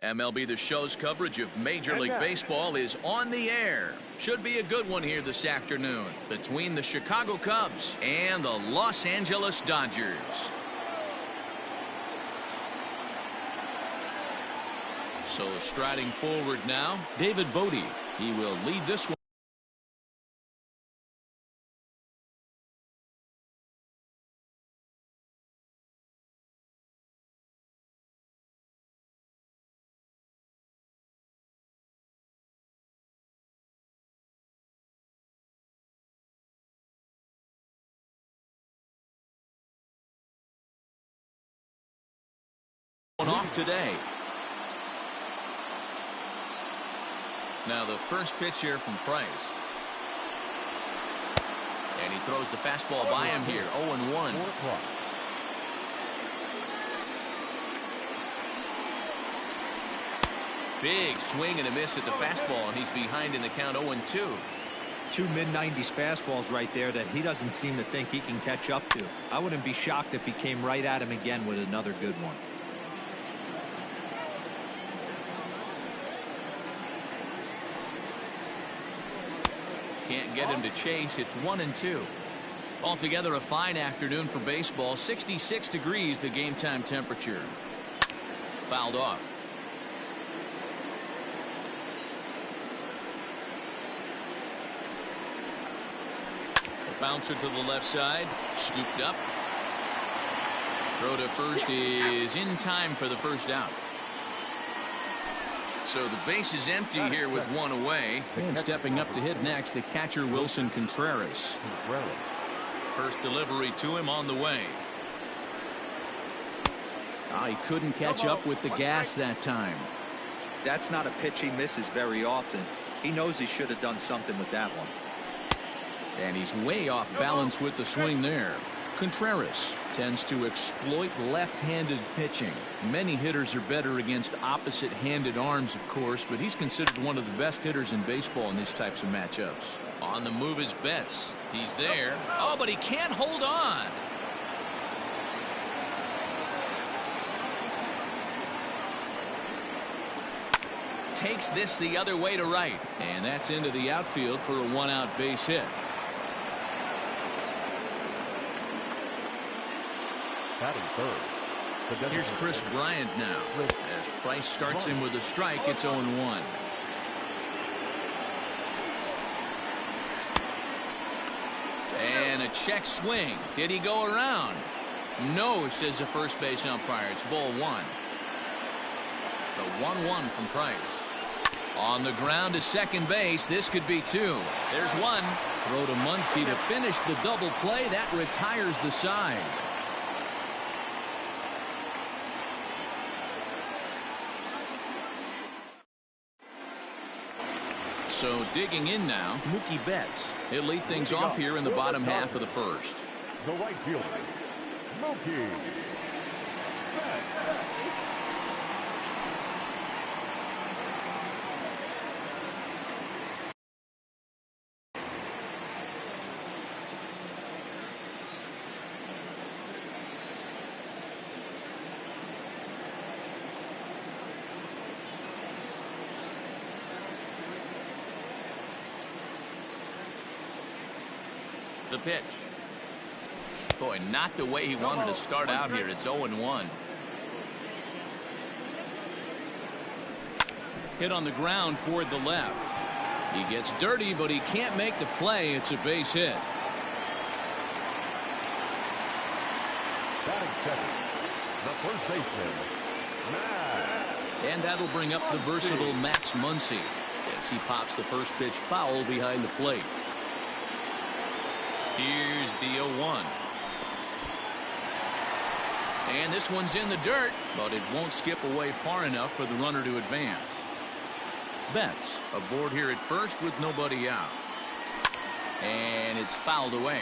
MLB The Show's coverage of Major League Baseball is on the air. Should be a good one here this afternoon between the Chicago Cubs and the Los Angeles Dodgers. So striding forward now, David Bodie. He will lead this one. Off today. Now the first pitch here from Price. And he throws the fastball by him here. 0-1. Big swing and a miss at the fastball, and he's behind in the count. 0-2. Two mid-90s fastballs right there that he doesn't seem to think he can catch up to. I wouldn't be shocked if he came right at him again with another good one. Can't get him to chase. It's 1-2. Altogether a fine afternoon for baseball. 66 degrees the game time temperature. Fouled off. A bouncer to the left side. Scooped up. Throw to first is in time for the first out. So the base is empty here with one away. And stepping up to hit next, the catcher Wilson Contreras. First delivery to him on the way. Oh, he couldn't catch up with the gas that time. That's not a pitch he misses very often. He knows he should have done something with that one. And he's way off balance with the swing there. Contreras tends to exploit left-handed pitching. Many hitters are better against opposite-handed arms, of course, but he's considered one of the best hitters in baseball in these types of matchups. On the move is Betts. He's there. Oh, but he can't hold on. Takes this the other way to right. And that's into the outfield for a one-out base hit. Here's Chris Bryant now. As Price starts him with a strike, it's 0-1. And a check swing. Did he go around? No, says the first base umpire. It's ball one. The 1-1 from Price. On the ground to second base. This could be two. There's one. Throw to Muncy to finish the double play. That retires the side. So digging in now, Mookie Betts. He'll lead things off here in the bottom half of the first. The right fielder, Mookie Betts. The pitch. Boy, not the way he wanted to start out here. It's 0-1. Hit on the ground toward the left. He gets dirty, but he can't make the play. It's a base hit. Batting second, the first baseman, Max. And that'll bring up the versatile Max Muncy as he pops the first pitch foul behind the plate. Here's the 0-1. And this one's in the dirt, but it won't skip away far enough for the runner to advance. Betts aboard here at first with nobody out. And it's fouled away.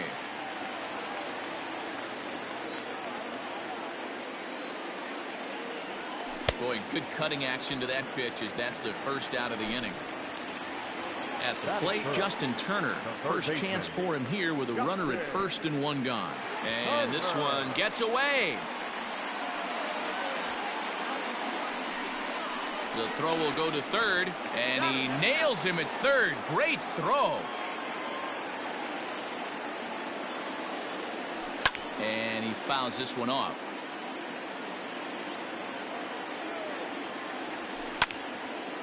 Boy, good cutting action to that pitch as that's the first out of the inning. At the plate, Justin Turner. First chance for him here with a runner at first and one gone. And this one gets away. The throw will go to third, and he nails him at third. Great throw. And he fouls this one off.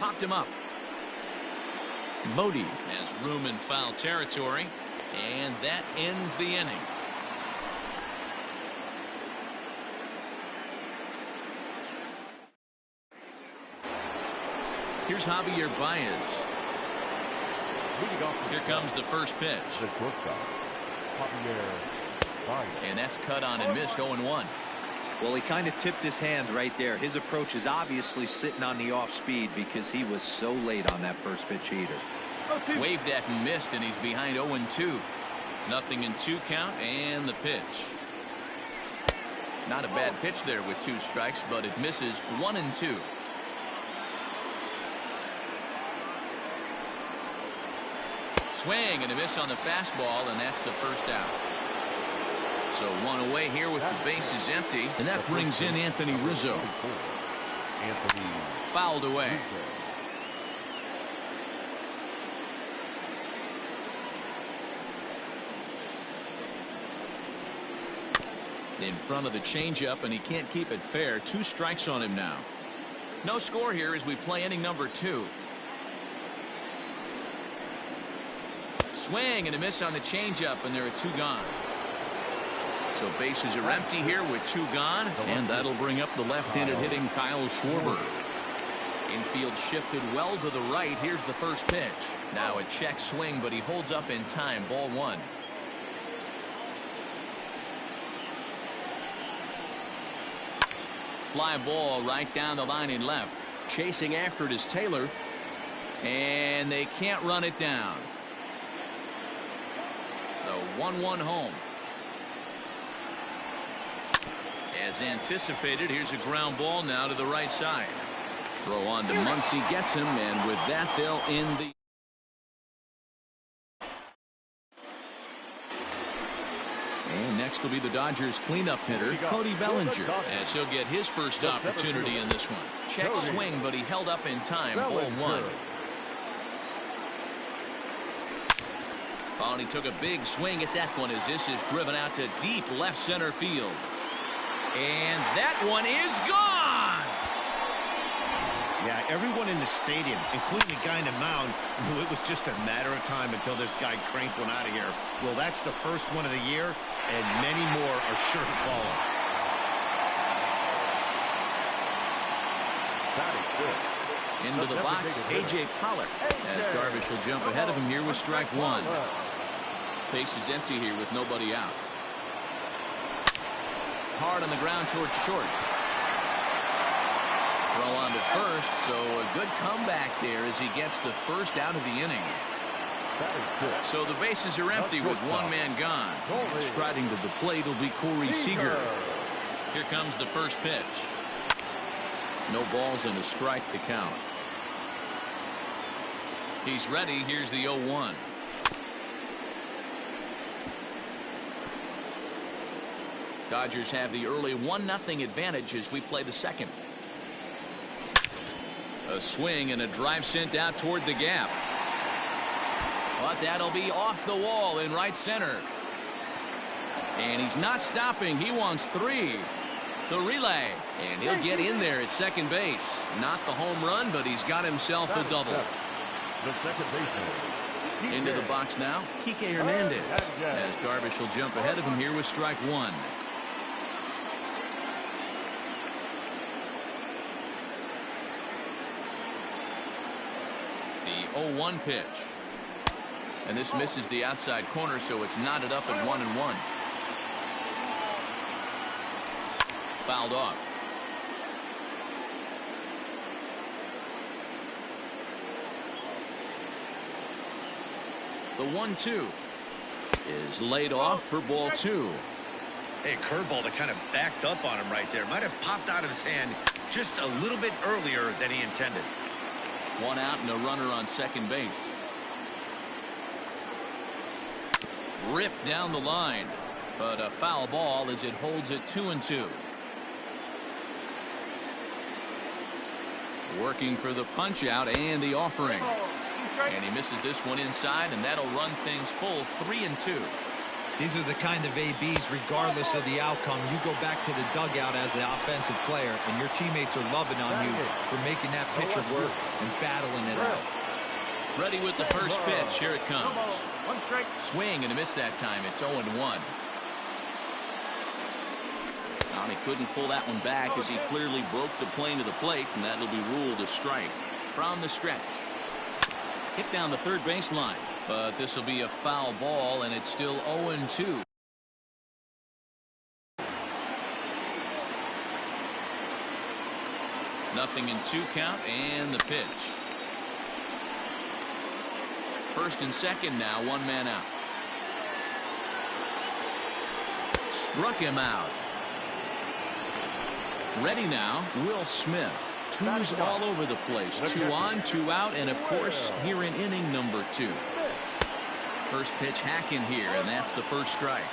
Popped him up. Bodie has room in foul territory, and that ends the inning. Here's Javier Baez. Here comes the first pitch. And that's cut on and missed. 0-1. Well, he kind of tipped his hand right there. His approach is obviously sitting on the off speed because he was so late on that first pitch heater. Waved at and missed, and he's behind 0-2. Nothing in 2 count, and the pitch. Not a bad pitch there with 2 strikes, but it misses. 1-2. Swing and a miss on the fastball, and that's the first out. So 1 away here with the bases empty, and that brings in Anthony Rizzo. Fouled away. In front of the changeup, and he can't keep it fair. 2 strikes on him now. No score here as we play inning number 2. Swing and a miss on the changeup, and there are 2 gone. So bases are empty here with 2 gone, and that'll bring up the left-handed hitting Kyle Schwarber. Infield shifted well to the right. Here's the first pitch. Now a check swing, but he holds up in time. Ball 1. Fly ball right down the line in left. Chasing after it is Taylor, and they can't run it down. The 1-1 home. As anticipated, here's a ground ball now to the right side. Throw on to Muncy, gets him, and with that they'll end the. And next will be the Dodgers cleanup hitter Cody Bellinger, as he'll get his first opportunity in this one. Check swing, but he held up in time. Ball 1. Oh, and he took a big swing at that one as this is driven out to deep left center field. And that one is gone. Yeah, everyone in the stadium, including the guy in the mound, knew it was just a matter of time until this guy cranked one out of here. Well, that's the first one of the year, and many more are sure to follow. Into the box, A.J. Pollock, as Darvish will jump ahead of him here with strike 1. Base is empty here with nobody out. Hard on the ground towards short. Throw on to first, so a good comeback there as he gets the first out of the inning. So the bases are empty with 1 man gone. Striding to the plate will be Corey Seager. Here comes the first pitch. No balls and a strike to count. He's ready. Here's the 0-1. Dodgers have the early 1-0 advantage as we play the second. A swing and a drive sent out toward the gap. But that'll be off the wall in right center. And he's not stopping. He wants 3. The relay. And he'll get in there at second base. Not the home run, but he's got himself a double. The second baseman. Into the box now, Kike Hernandez. As Darvish will jump ahead of him here with strike 1. The 0-1 pitch. And this misses the outside corner, so it's knotted up at 1-1. Fouled off. The 1-2 is laid off for ball 2. Hey, curveball that kind of backed up on him right there. Might have popped out of his hand just a little bit earlier than he intended. 1 out and a runner on second base. Ripped down the line, but a foul ball as it holds it 2-2. Working for the punch out and the offering. And he misses this one inside, and that'll run things full 3-2. These are the kind of ABs, regardless of the outcome. You go back to the dugout as an offensive player, and your teammates are loving on you for making that pitcher work and battling it out. Ready with the first pitch. Here it comes. Swing and a miss that time. It's 0-1. He couldn't pull that one back as he clearly broke the plane to the plate, and that'll be ruled a strike. From the stretch. Hit down the third baseline, but this will be a foul ball, and it's still 0-2. Nothing in 2 count, and the pitch. First and second now, 1 man out. Struck him out. Ready now, Will Smith. 2s all over the place. 2 on, 2 out, and of course, here in inning number 2. First pitch hacking here, and that's the first strike.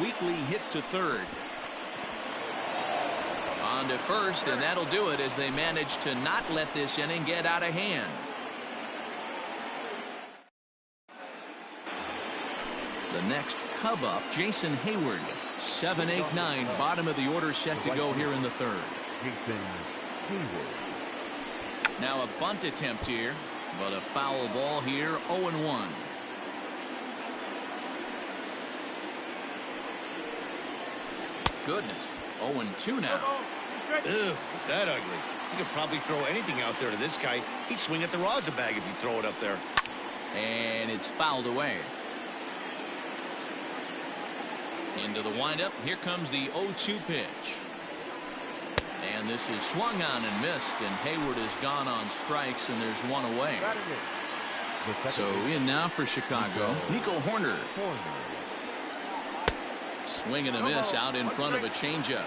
Weekly hit to third. On to first, and that'll do it as they manage to not let this inning get out of hand. The next Cub up, Jason Hayward. 7, 8, 9, bottom of the order set to go here in the third. Now a bunt attempt here, but a foul ball here, 0-1. Goodness, 0-2 now. Ew, is that ugly? You could probably throw anything out there to this guy. He'd swing at the rosin bag if you throw it up there. And it's fouled away. Into the windup. Here comes the 0-2 pitch. And this is swung on and missed, and Hayward has gone on strikes, and there's 1 away. So in now for Chicago, Nico Horner. Swing and a miss out in front of a changeup.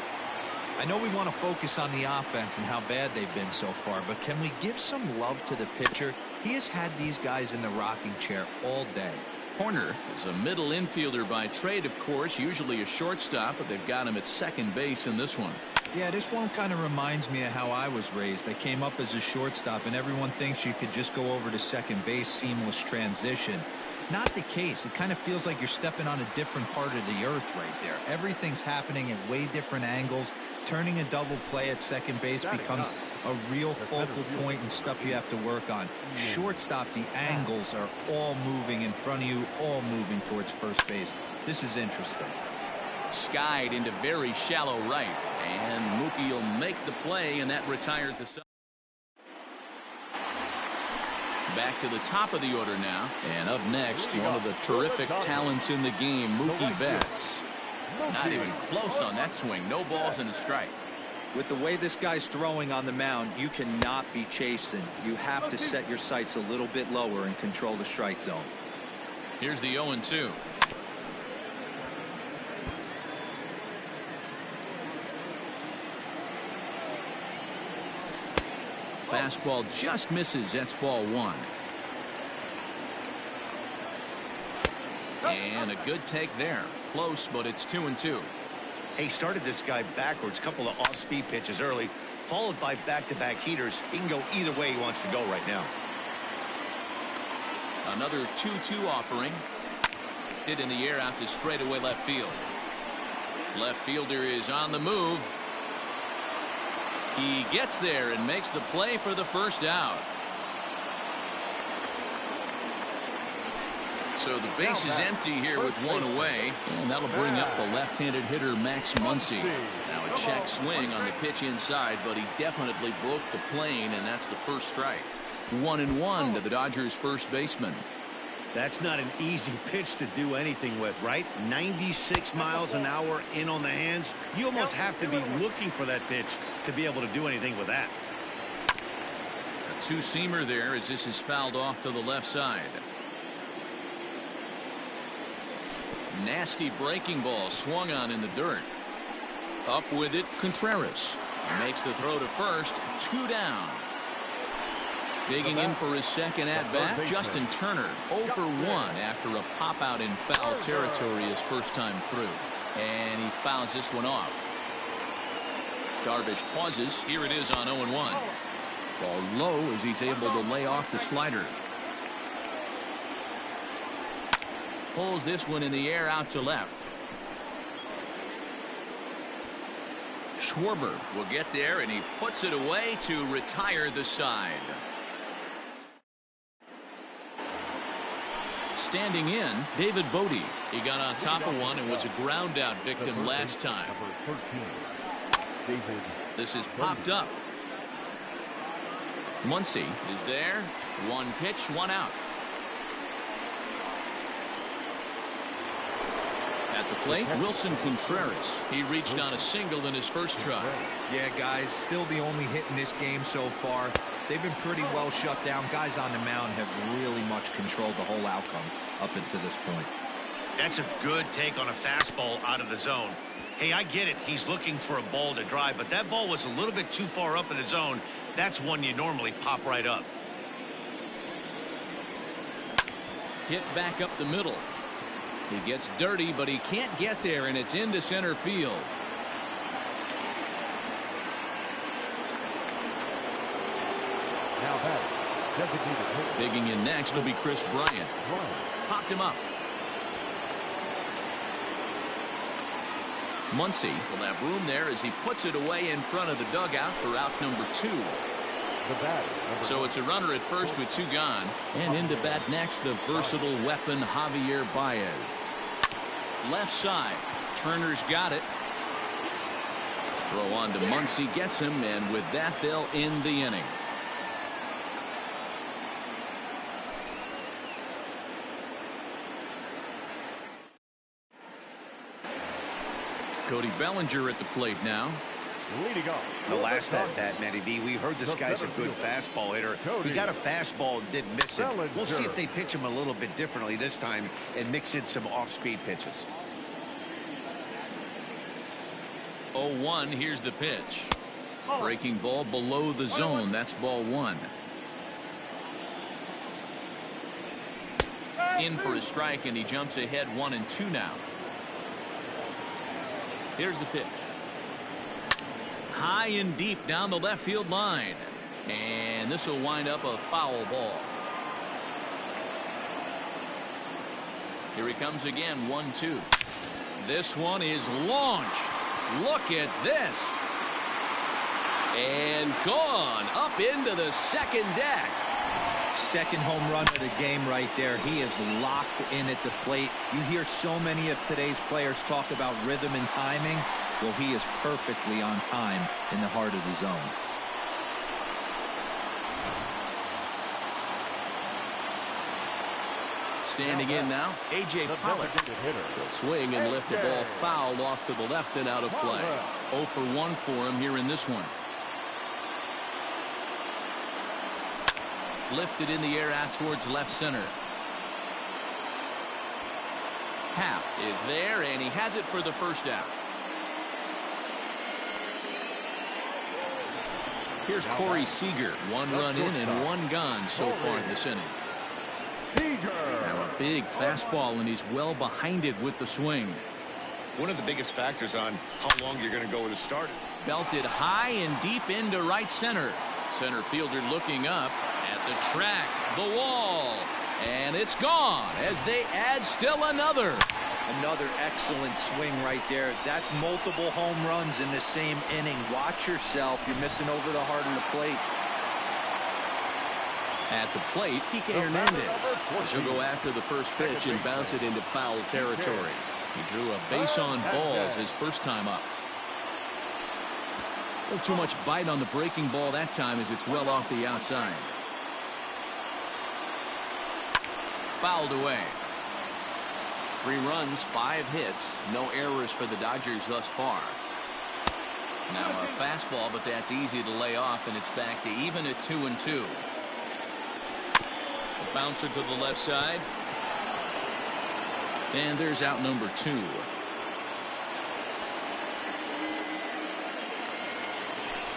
I know we want to focus on the offense and how bad they've been so far, but can we give some love to the pitcher? He has had these guys in the rocking chair all day. Horner is a middle infielder by trade, of course, usually a shortstop, but they've got him at second base in this one. Yeah, this one kind of reminds me of how I was raised. I came up as a shortstop, and everyone thinks you could just go over to second base, seamless transition. Not the case. It kind of feels like you're stepping on a different part of the earth right there. Everything's happening at way different angles. Turning a double play at second base becomes a real focal point and stuff you have to work on. Shortstop, the angles are all moving in front of you, all moving towards first base. This is interesting. Skied into very shallow right, and Mookie will make the play, and that retired the side. Back to the top of the order now, and up next, one of the terrific talents in the game, Mookie Betts. Not even close on that swing. No balls and a strike. With the way this guy's throwing on the mound, you cannot be chasing. You have to set your sights a little bit lower and control the strike zone. Here's the 0-2. Fastball just misses. That's ball 1. And a good take there. Close, but it's 2-2. He started this guy backwards. Couple of off-speed pitches early, followed by back-to-back heaters. He can go either way he wants to go right now. Another 2-2 offering. Hit in the air out to straightaway left field. Left fielder is on the move. He gets there and makes the play for the first out. So the base is empty here with 1 away, and that'll bring up the left-handed hitter Max Muncy. Now a check swing on the pitch inside, but he definitely broke the plane, and that's the first strike. 1-1 to the Dodgers first baseman. That's not an easy pitch to do anything with, right? 96 miles an hour in on the hands. You almost have to be looking for that pitch to be able to do anything with that. A two-seamer there as this is fouled off to the left side. Nasty breaking ball swung on in the dirt. Up with it, Contreras. Makes the throw to first. 2 down. Digging in for his second at-bat, Justin Turner, 0 for 1 after a pop-out in foul territory his first time through. And he fouls this one off. Darvish pauses. Here it is on 0-1. Ball low as he's able to lay off the slider. Pulls this one in the air out to left. Schwarber will get there, and he puts it away to retire the side. Standing in, David Bodie. He got on top of one and was a ground out victim last time. This is popped up. Muncy is there. One pitch, one out. At the plate, Wilson Contreras. He reached on a single in his first try. Yeah, guys, still the only hit in this game so far. They've been pretty well shut down. Guys on the mound have really much controlled the whole outcome up until this point. That's a good take on a fastball out of the zone. Hey, I get it. He's looking for a ball to drive, but that ball was a little bit too far up in the zone. That's one you normally pop right up. Hit back up the middle. He gets dirty, but he can't get there, and it's into center field. Now that Digging in next will be Chris Bryant. Popped him up. Muncy will have room there as he puts it away in front of the dugout for out number 2. So it's a runner at first with 2 gone. And into bat next, the versatile weapon Javier Baez. Left side. Turner's got it. Throw on to Muncy, gets him, and with that they'll end the inning. Cody Bellinger at the plate now. leading off. The last at bat, Matty V, we heard this guy's a good fastball hitter. He got a fastball and didn't miss it. We'll see if they pitch him a little bit differently this time and mix in some off-speed pitches. 0-1, here's the pitch. Breaking ball below the zone. That's ball 1. In for a strike, and he jumps ahead 1-2 now. Here's the pitch. High and deep down the left field line. And this will wind up a foul ball. Here he comes again, 1-2. This one is launched. Look at this. And gone up into the second deck. Second home run of the game right there. He is locked in at the plate. You hear so many of today's players talk about rhythm and timing. Well, he is perfectly on time in the heart of the zone. Standing in now, A.J. Pollock will swing and lift the ball foul off to the left and out of play. 0 for 1 for him here in this one. Lifted in the air out towards left center. Happ is there, and he has it for the first out. Here's Corey Seager. 1 run in and 1 gone so far this inning. Now a big fastball, and he's well behind it with the swing. One of the biggest factors on how long you're going to go with a starter. Belted high and deep into right center. Center fielder looking up at the track, the wall, and it's gone as they add still another. Another excellent swing right there. That's multiple home runs in the same inning. Watch yourself. You're missing over the heart of the plate. At the plate, Kike Hernandez. He'll go after the first pitch and bounce it into foul territory. He drew a base on balls his first time up. A little too much bite on the breaking ball that time as it's well off the outside. Fouled away. 3 runs, 5 hits, no errors for the Dodgers thus far. Now a fastball, but that's easy to lay off, and it's back to even at 2-2. A bouncer to the left side. And there's out number 2.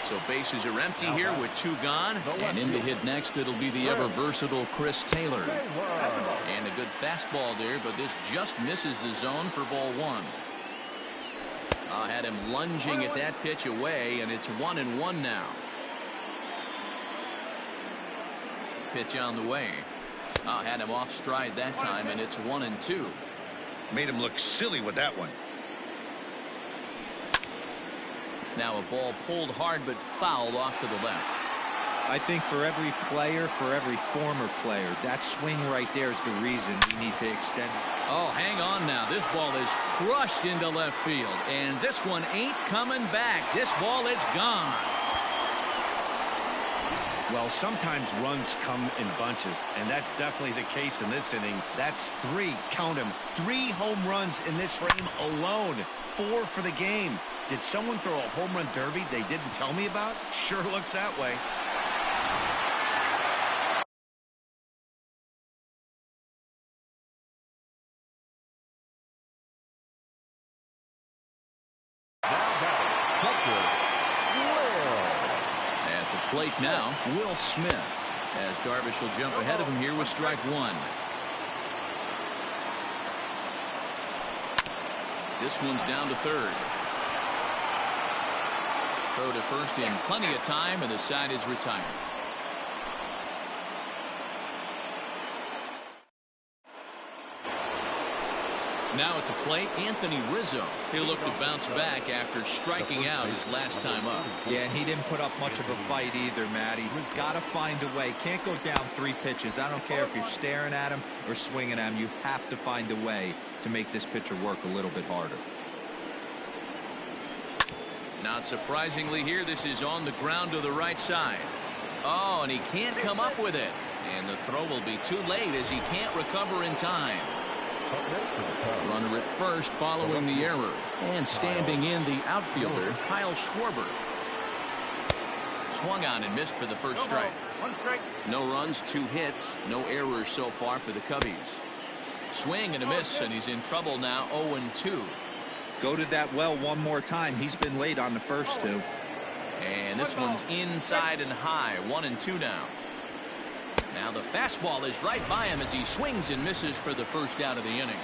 So bases are empty here with 2 gone. And in to hit next, it'll be the ever versatile Chris Taylor. And a good fastball there, but this just misses the zone for ball 1. Had him lunging at that pitch away, and it's 1-1 now. Pitch on the way. Had him off stride that time, and it's 1-2. Made him look silly with that one. Now a ball pulled hard but fouled off to the left. I think for every player, for every former player, that swing right there is the reason we need to extend. Oh, hang on now. This ball is crushed into left field, and this one ain't coming back. This ball is gone. Well, sometimes runs come in bunches, and that's definitely the case in this inning. That's 3, count them, 3 home runs in this frame alone. 4 for the game. Did someone throw a home run derby they didn't tell me about? Sure looks that way. Plate now, Will Smith, as Darvish will jump ahead of him here with strike 1. This one's down to third. Throw to first in plenty of time, and the side is retired. Now at the plate, Anthony Rizzo. He'll look to bounce back after striking out his last time up. Yeah, and he didn't put up much of a fight either, Matty. Got to find a way. Can't go down 3 pitches. I don't care if you're staring at him or swinging at him. You have to find a way to make this pitcher work a little bit harder. Not surprisingly here, this is on the ground to the right side. Oh, and he can't come up with it. And the throw will be too late as he can't recover in time. Runner at first following the error. And standing in the outfielder, Kyle Schwarber. Swung on and missed for the first strike. No runs, 2 hits, no errors so far for the Cubbies. Swing and a miss, and he's in trouble now, 0-2. Go to that well one more time. He's been late on the first 2. And this one's inside and high, 1-2 now. Now the fastball is right by him as he swings and misses for the first out of the inning.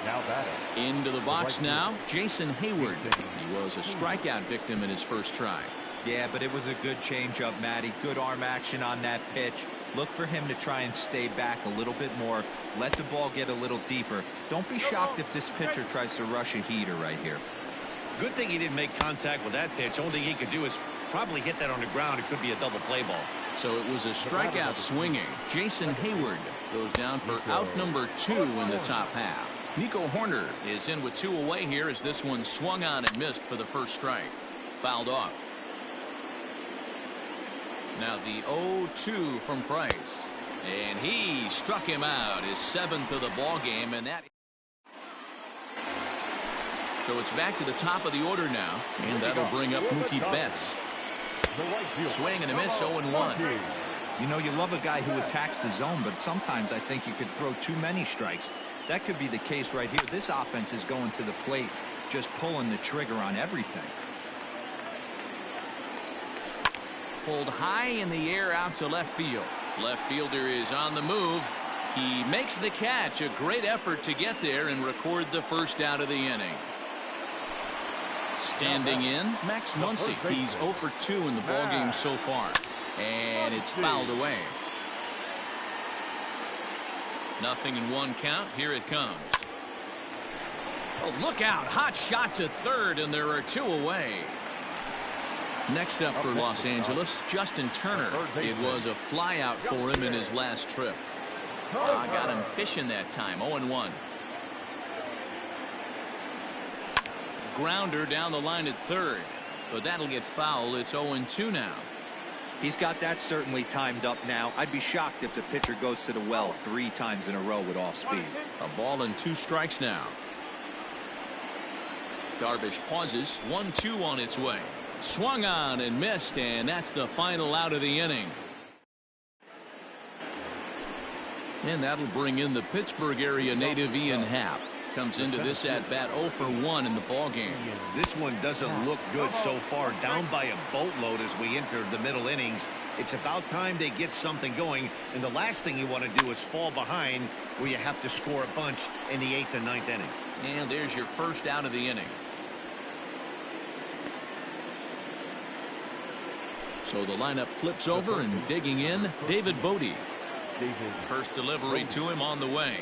Now batter. Into the box now, Jason Hayward. He was a strikeout victim in his first try. Yeah, but it was a good changeup, Matty. Good arm action on that pitch. Look for him to try and stay back a little bit more. Let the ball get a little deeper. Don't be shocked if this pitcher tries to rush a heater right here. Good thing he didn't make contact with that pitch. Only thing he could do is probably hit that on the ground. It could be a double play ball. So it was a strikeout swinging. Jason Hayward goes down for out number 2 in the top half. Nico Horner is in with 2 away here as this one swung on and missed for the first strike. Fouled off. Now the 0-2 from Price. And he struck him out, his 7th of the ball game, and that. So it's back to the top of the order now, and that'll bring up Mookie Betts. Swing and a miss, 0-1. You know, you love a guy who attacks the zone, but sometimes I think you could throw too many strikes. That could be the case right here. This offense is going to the plate, just pulling the trigger on everything. Pulled high in the air out to left field. Left fielder is on the move. He makes the catch. A great effort to get there and record the first out of the inning. Standing in, Max Muncy. He's 0 for 2 in the ballgame so far. And it's fouled away. 0-1 count. Here it comes. Oh, look out. Hot shot to third, and there are 2 away. Next up for Los Angeles, Justin Turner. It was a flyout for him in his last trip. Got him fishing that time, 0-1. Grounder down the line at third, but that'll get fouled. It's 0-2 now. He's got that certainly timed up now. I'd be shocked if the pitcher goes to the well 3 times in a row with off speed. A ball and 2 strikes now. Darvish pauses, 1-2 on its way. Swung on and missed, and that's the final out of the inning. And that'll bring in the Pittsburgh area native Ian Happ. Comes into this at bat 0 for 1 in the ball game. This one doesn't look good so far. Down by a boatload as we enter the middle innings. It's about time they get something going, and the last thing you want to do is fall behind where you have to score a bunch in the 8th and 9th inning. And there's your first out of the inning. So the lineup flips over, and digging in, David Bodie. First delivery to him on the way.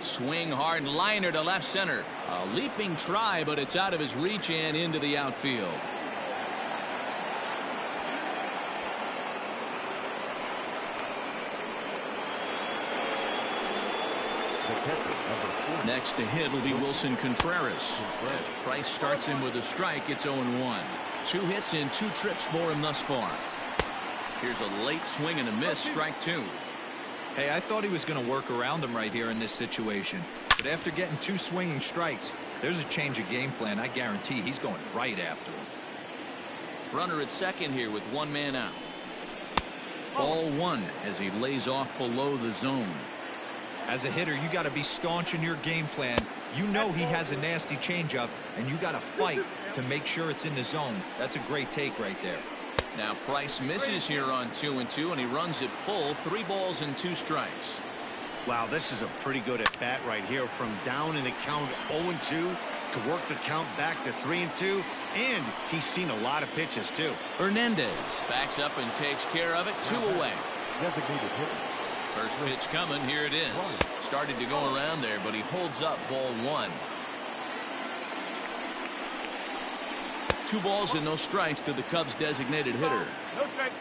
Swing hard liner to left center. A leaping try, but it's out of his reach and into the outfield. Next to hit will be Wilson Contreras. As Price starts him with a strike, it's 0-1. 2 hits in 2 trips for him thus far. Here's a late swing and a miss, strike 2. Hey, I thought he was going to work around him right here in this situation. But after getting 2 swinging strikes, there's a change of game plan. I guarantee he's going right after him. Runner at second here with 1 man out. Ball 1 as he lays off below the zone. As a hitter, you got to be staunch in your game plan. You know he has a nasty changeup, and you got to fight to make sure it's in the zone. That's a great take right there. Now Price misses here on 2-2, and he runs it full. 3 balls and 2 strikes. Wow, this is a pretty good at bat right here, from down in the count 0-2 to work the count back to 3-2, and he's seen a lot of pitches too. Hernandez backs up and takes care of it. 2 away. Designated hitter. First pitch coming. Here it is. Started to go around there, but he holds up ball 1. 2 balls and no strikes to the Cubs designated hitter.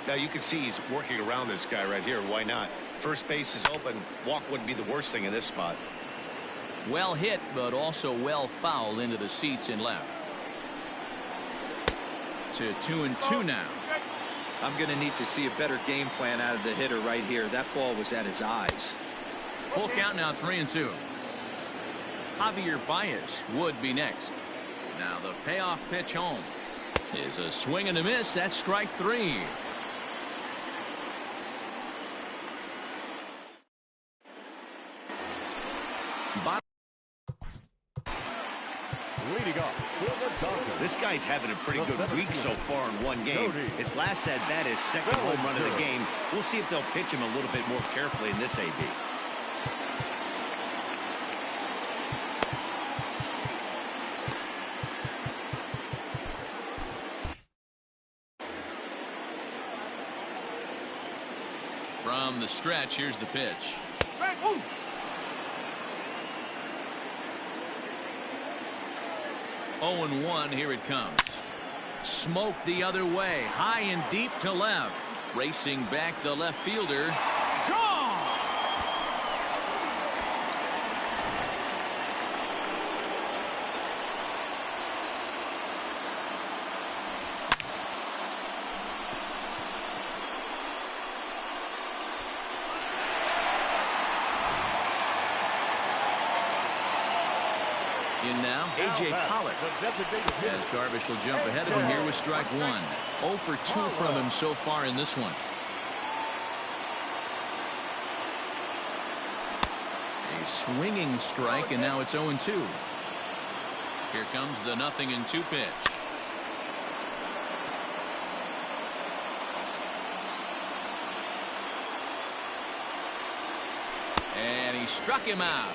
Now you can see he's working around this guy right here. Why not? First base is open. Walk wouldn't be the worst thing in this spot. Well hit, but also well fouled into the seats in left. To 2-2 now. I'm going to need to see a better game plan out of the hitter right here. That ball was at his eyes. Full count now, 3-2. Javier Baez would be next. Now the payoff pitch home is a swing and a miss. That's strike 3. Leading off, this guy's having a pretty good week so far in 1 game. His last at bat is second home run of the game. We'll see if they'll pitch him a little bit more carefully in this AB. From the stretch, here's the pitch. 0-1, here it comes. Smoke the other way, high and deep to left. Racing back the left fielder. Gone! In now, A.J. Pollock. As Darvish will jump ahead of him here with strike 1. 0 for 2 from him so far in this one. A swinging strike, and now it's 0-2. Here comes the 0-2 pitch. And he struck him out.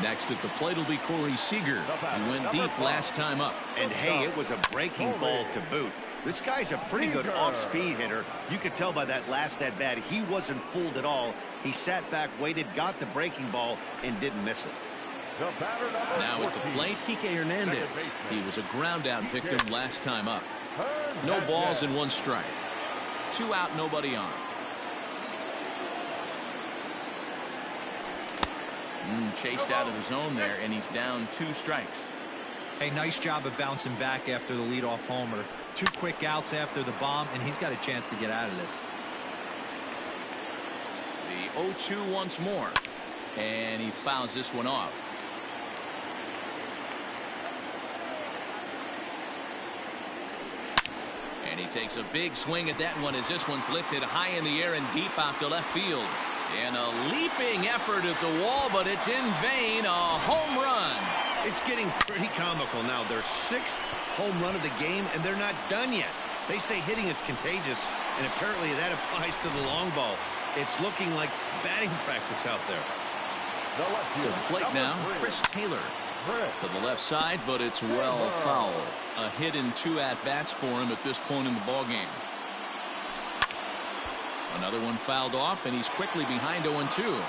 Next at the plate will be Corey Seager. He went deep last time up. And hey, it was a breaking ball to boot. This guy's a pretty good off-speed hitter. You could tell by that last at bat he wasn't fooled at all. He sat back, waited, got the breaking ball, and didn't miss it. Now at the plate, Kike Hernandez. He was a ground-out victim last time up. No balls and 1 strike. 2 out, nobody on. Chased out of the zone there, and he's down 2 strikes. Hey, nice job of bouncing back after the leadoff homer. 2 quick outs after the bomb, and he's got a chance to get out of this. The 0-2 once more, and he fouls this one off. And he takes a big swing at that one as this one's lifted high in the air and deep out to left field. And a leaping effort at the wall, but it's in vain. A home run. It's getting pretty comical now. Their 6th home run of the game, and they're not done yet. They say hitting is contagious, and apparently that applies to the long ball. It's looking like batting practice out there. To the plate now, Chris Taylor. To the left side, but it's well foul. A hit in 2 at-bats for him at this point in the ballgame. Another one fouled off, and he's quickly behind 0-2.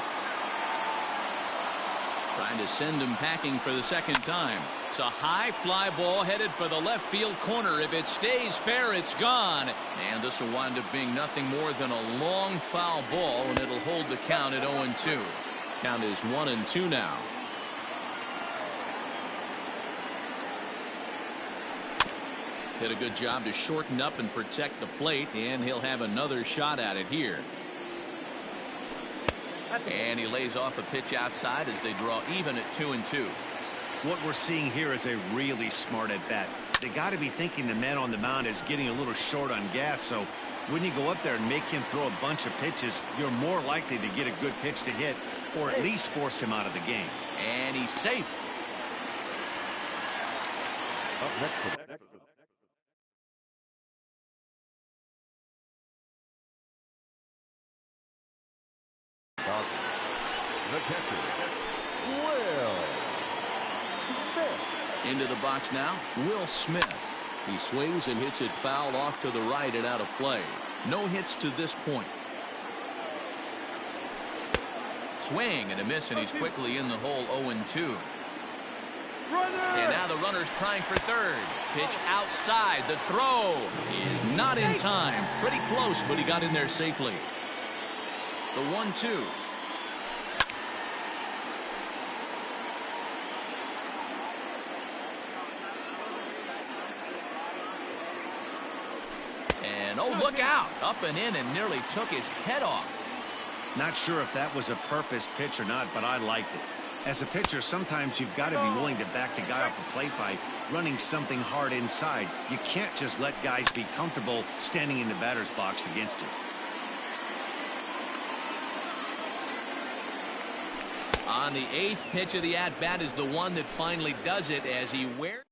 Trying to send him packing for the second time. It's a high fly ball headed for the left field corner. If it stays fair, it's gone. And this will wind up being nothing more than a long foul ball, and it'll hold the count at 0-2. Count is 1-2 now. Did a good job to shorten up and protect the plate, and he'll have another shot at it here. And he lays off a pitch outside as they draw even at 2-2. What we're seeing here is a really smart at bat. They got to be thinking the man on the mound is getting a little short on gas, so when you go up there and make him throw a bunch of pitches, you're more likely to get a good pitch to hit, or at least force him out of the game. And he's safe. Up next. The catcher, Will Smith. Into the box now, Will Smith. He swings and hits it foul off to the right and out of play. No hits to this point. Swing and a miss, and he's quickly in the hole 0-2. And now the runner's trying for third. Pitch outside. The throw is not in time. Pretty close, but he got in there safely. The 1-2. And oh, look out. Up and in and nearly took his head off. Not sure if that was a purpose pitch or not, but I liked it. As a pitcher, sometimes you've got to be willing to back the guy off the plate by running something hard inside. You can't just let guys be comfortable standing in the batter's box against you. On the 8th pitch of the at-bat is the one that finally does it as he wears.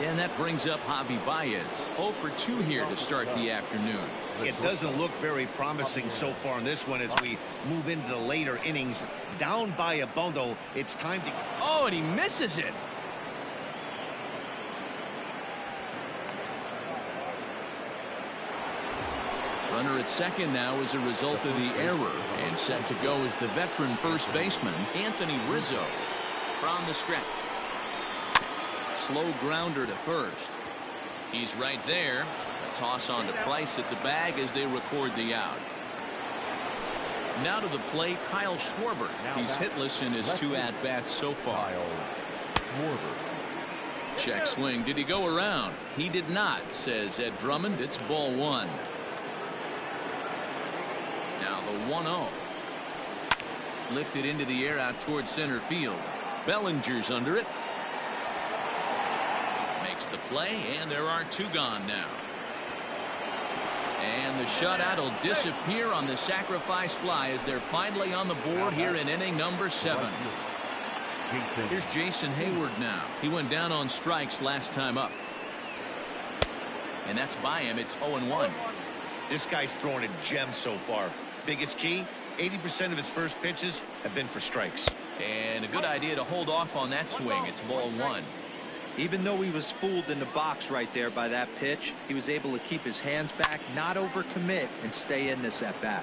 And that brings up Javi Baez. 0 for 2 here to start the afternoon. It doesn't look very promising so far in this one as we move into the later innings. Down by a bundle, it's time to... Oh, and he misses it. Runner at second now as a result of the error. And set to go is the veteran first baseman, Anthony Rizzo. From the stretch. Slow grounder to first. He's right there. A toss on to Price at the bag as they record the out. Now to the plate, Kyle Schwarber. He's hitless in his 2 at-bats so far. Check swing. Did he go around? He did not, says Ed Drummond. It's ball 1. Now the 1-0. Lifted into the air out toward center field. Bellinger's under it. Makes the play, and there are 2 gone now. And the shutout will disappear on the sacrifice fly as they're finally on the board here in inning number 7. Here's Jason Hayward now. He went down on strikes last time up. And that's by him. It's 0-1. This guy's throwing a gem so far. Biggest key, 80% of his first pitches have been for strikes. And a good idea to hold off on that swing. It's ball 1. Even though he was fooled in the box right there by that pitch, he was able to keep his hands back, not overcommit, and stay in this at bat.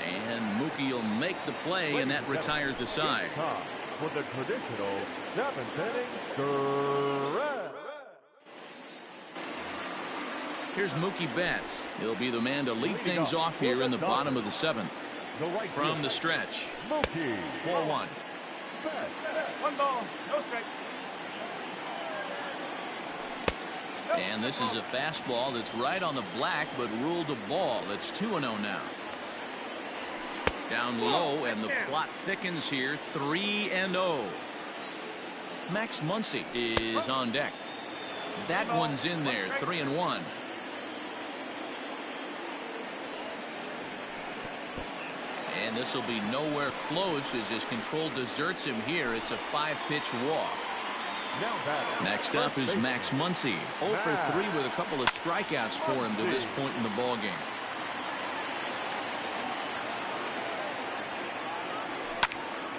And Mookie will make the play, and that retires the side. For the traditional 7th inning, correct. Here's Mookie Betts. He'll be the man to lead things off here in the bottom of the 7th. From the stretch. Mookie. 4-1. 1 ball, no strike. And this is a fastball that's right on the black, but ruled a ball. It's 2-0 now. Down low, and the plot thickens here. 3-0. Max Muncy is on deck. That one's in there. 3-1. And this will be nowhere close as his control deserts him here. It's a 5-pitch walk. Next up is Max Muncy. 0 for 3 with a couple of strikeouts for him to this point in the ballgame.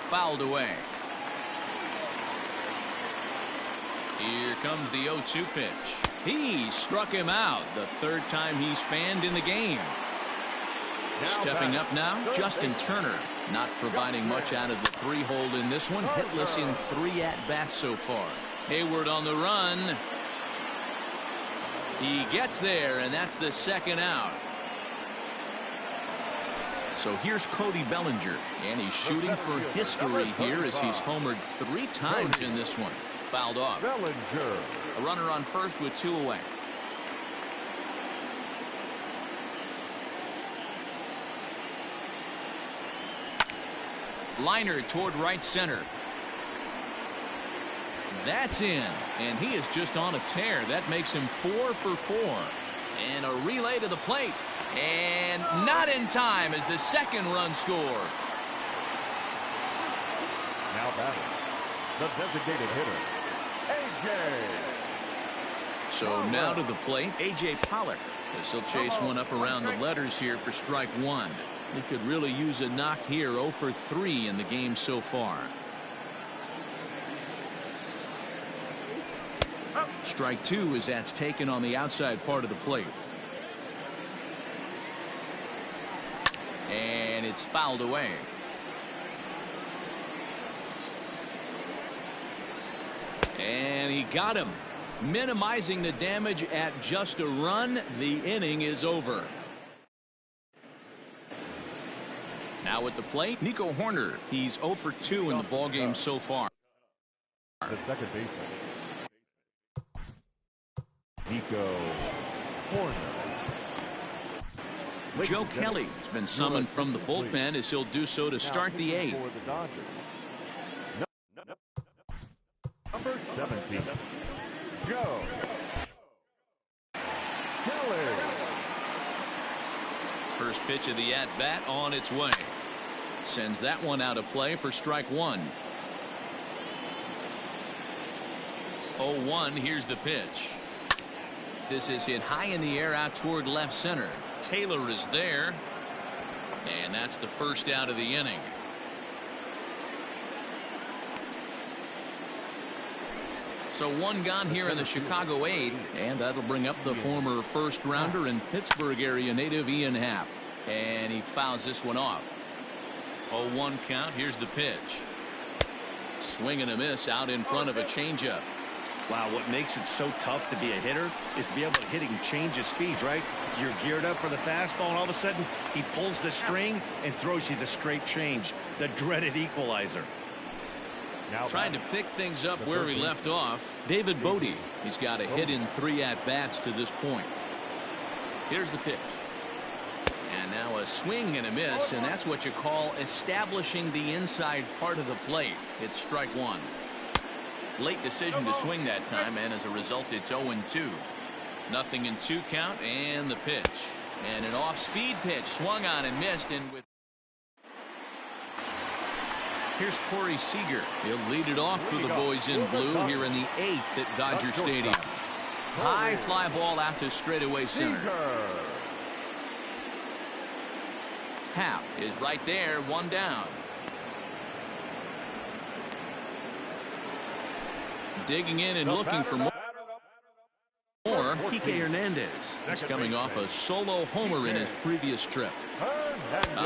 fouled away. Here comes the 0-2 pitch. He struck him out, the third time he's fanned in the game. Stepping up now, Justin Turner. Not providing much out of the 3-hole in this one. Hitless in 3 at-bats so far. Hayward on the run. He gets there, and that's the second out. So here's Cody Bellinger, and he's shooting for history here as he's homered 3 times in this one. Fouled off. Bellinger. A runner on first with 2 away. Liner toward right center. That's in, and he is just on a tear. That makes him 4 for 4. And a relay to the plate. And not in time as the second run scores. Now batting, the designated hitter, A.J. So now to the plate, A.J. Pollock. As he'll chase one up around the letters here for strike 1. He could really use a knock here. 0 for 3 in the game so far. Strike 2 as that's taken on the outside part of the plate. And it's fouled away. And he got him. Minimizing the damage at just a run. The inning is over. Now at the plate, Nico Horner. He's 0 for 2 in the ballgame so far. The second baseman, Nico Horner. Joe Kelly has been summoned from the bullpen as he'll do so to start the 8th. Number 17, Joe Kelly. First pitch of the at-bat on its way. Sends that one out of play for strike 1. 0-1. Here's the pitch. This is hit high in the air out toward left center. Taylor is there. And that's the first out of the inning. So 1 gone here in the Chicago 8th, and that'll bring up the former first rounder and Pittsburgh area native Ian Happ. And he fouls this one off. 0-1 count. Here's the pitch. Swing and a miss out in front of a changeup. Wow, what makes it so tough to be a hitter is to be able to hitting change of speeds, right? You're geared up for the fastball, and all of a sudden he pulls the string and throws you the straight change, the dreaded equalizer. Now Trying to pick things up where we left off, David Bodie. He's got a hit in 3 at-bats to this point. Here's the pitch. And now a swing and a miss, and that's what you call establishing the inside part of the plate. It's strike 1. Late decision to swing that time, and as a result it's 0-2. Nothing in 2 count, and the pitch. And an off-speed pitch swung on and missed, and with here's Corey Seager. He'll lead it off for the boys in blue here in the 8th at Dodger Stadium. High fly ball out to straightaway center. Happ is right there, 1 down. Digging in and looking for more. Kike Hernandez. He's coming off a solo homer in his previous trip.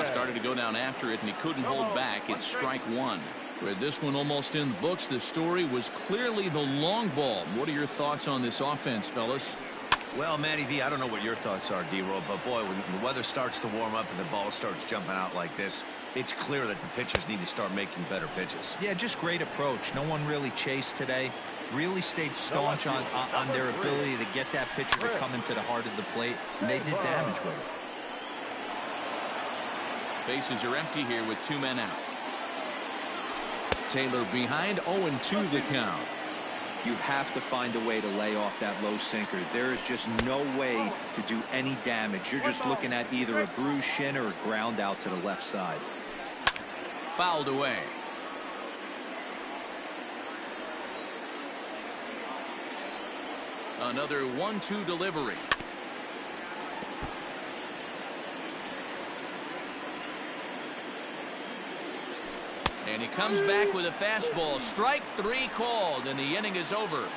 Started to go down after it, and he couldn't hold back. It's strike 1. With this one almost in the books, the story was clearly the long ball. What are your thoughts on this offense, fellas? Well, Matty V, I don't know what your thoughts are, D-Roll, but boy, when the weather starts to warm up and the ball starts jumping out like this, it's clear that the pitchers need to start making better pitches. Yeah, just great approach. No one really chased today. Really stayed staunch on their ability to get that pitcher to come into the heart of the plate, and they did damage with it. Bases are empty here with 2 men out. Taylor behind, 0-2 the count. You have to find a way to lay off that low sinker. There is just no way to do any damage. You're just looking at either a bruised shin or a ground out to the left side. Fouled away. Another 1-2 delivery. And he comes back with a fastball. Strike 3 called, and the inning is over.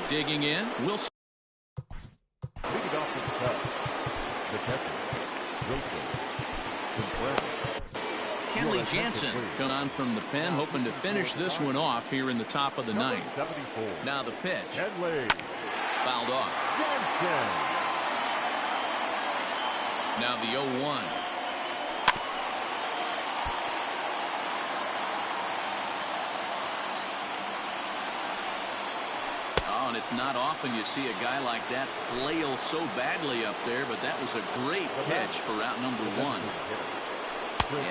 Digging in, Wilson. Leading off with the cut. The catcher, Wilson. Kenley Jansen come on from the pen, hoping to finish this one off here in the top of the ninth. Now the pitch. Kenley. Fouled off. Jansen. Now the 0-1. Oh, and it's not often you see a guy like that flail so badly up there, but that was a great pitch for out number 1.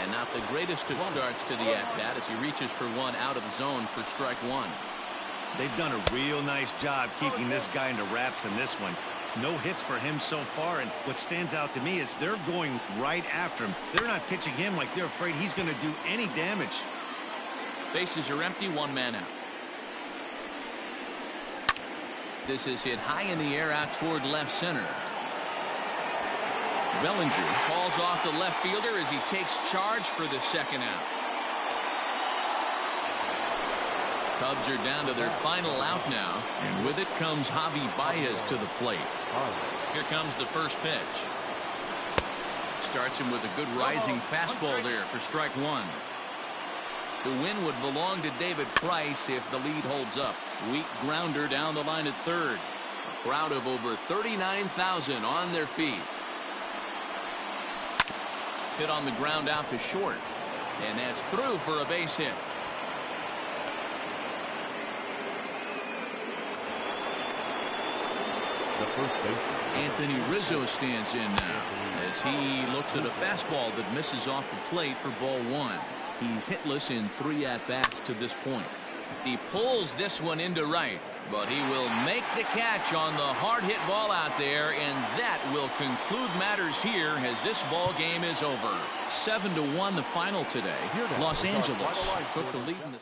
And not the greatest of starts to the at-bat as he reaches for one out of the zone for strike 1. They've done a real nice job keeping this guy into wraps in this one. No hits for him so far, and what stands out to me is they're going right after him. They're not pitching him like they're afraid he's going to do any damage. Bases are empty, 1 man out. This is hit high in the air out toward left center. Bellinger calls off the left fielder as he takes charge for the second out. Cubs are down to their final out now, and with it comes Javi Baez to the plate. Here comes the first pitch. Starts him with a good rising fastball there for strike 1. The win would belong to David Price if the lead holds up. Weak grounder down the line at third. A crowd of over 39,000 on their feet. Hit on the ground out to short, and that's through for a base hit. The first baseman. Anthony Rizzo stands in now as he looks at a fastball that misses off the plate for ball 1. He's hitless in 3 at-bats to this point. He pulls this one into right, but he will make the catch on the hard hit ball out there, and that will conclude matters here as this ball game is over. 7-1 the final today. Los Angeles took the lead in the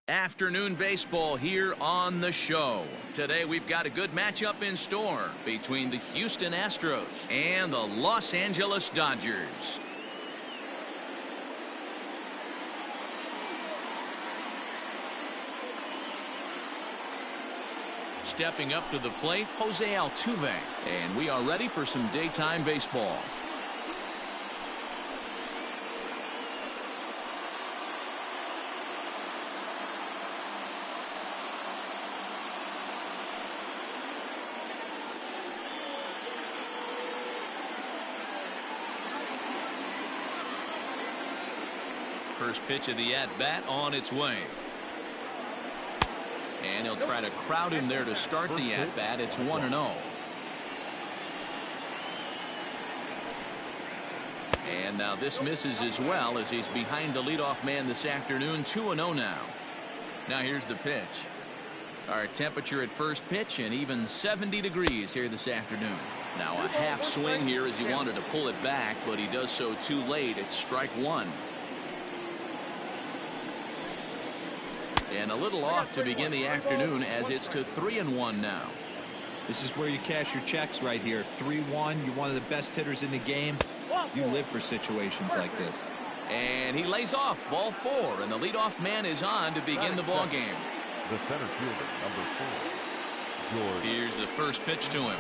Afternoon baseball here on the show. Today we've got a good matchup in store between the Houston Astros and the Los Angeles Dodgers. Stepping up to the plate, Jose Altuve, and we are ready for some daytime baseball. First pitch of the at-bat on its way. And he'll try to crowd him there to start the at-bat. It's 1-0. And now this misses as well as he's behind the leadoff man this afternoon. 2-0 now. Now here's the pitch. Our temperature at first pitch and even 70 degrees here this afternoon. Now a half swing here as he wanted to pull it back, but he does so too late. It's strike one. And a little off to begin the afternoon as it's to 3-1 now. This is where you cash your checks right here. 3-1. You're one of the best hitters in the game. You live for situations like this. And he lays off ball 4, and the leadoff man is on to begin the ball game. The center fielder, number 4, George. Here's the first pitch to him.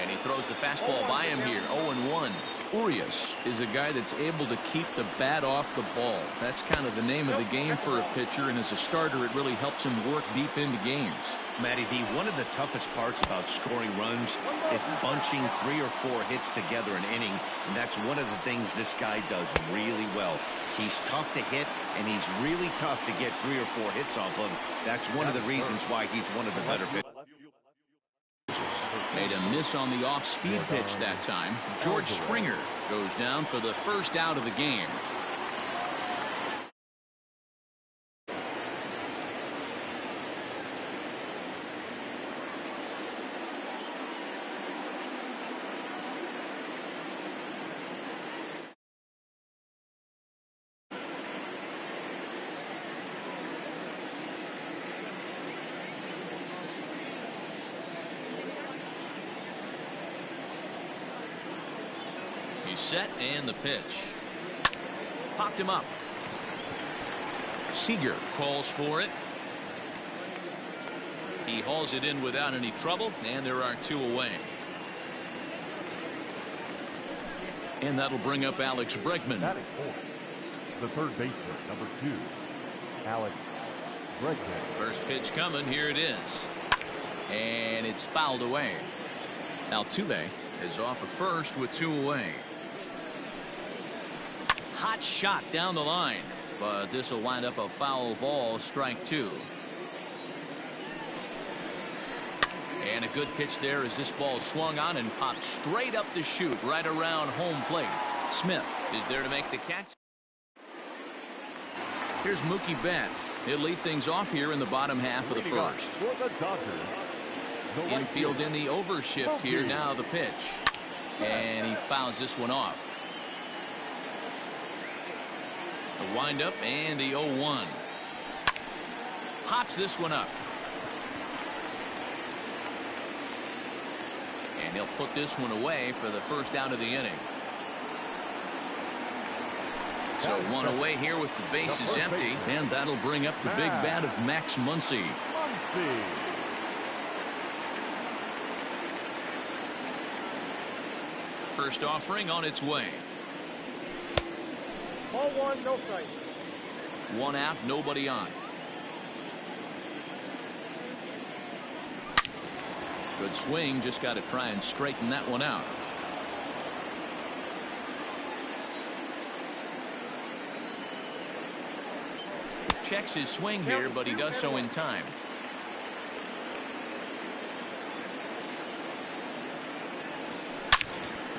And he throws the fastball by him here. 0-1. Urias is a guy that's able to keep the bat off the ball. That's kind of the name of the game for a pitcher, and as a starter it really helps him work deep into games. Matty D, one of the toughest parts about scoring runs is bunching 3 or 4 hits together an inning, and that's one of the things this guy does really well. He's tough to hit, and he's really tough to get 3 or 4 hits off of. That's one of the reasons why he's one of the better pitchers. Made a miss on the off-speed pitch that time. George Springer goes down for the first out of the game. Set and the pitch. Popped him up. Seager calls for it. He hauls it in without any trouble, and there are 2 away. And that'll bring up Alex Bregman. Batting fourth, the third baseman, number 2, Alex Bregman. First pitch coming. Here it is. And it's fouled away. Altuve is off at first with 2 away. Hot shot down the line, but this will wind up a foul ball, strike 2. And a good pitch there as this ball swung on and popped straight up the chute right around home plate. Smith is there to make the catch. Here's Mookie Betts. He'll lead things off here in the bottom half of the first. Infield in the overshift here. Now the pitch. And he fouls this one off. The windup and the 0-1. Pops this one up. And he'll put this one away for the first out of the inning. So 1 away here with the bases empty. And that'll bring up the big bat of Max Muncy. First offering on its way. Ball 1, no strike. 1 out, nobody on. Good swing, just got to try and straighten that one out. Checks his swing here, but he does so in time.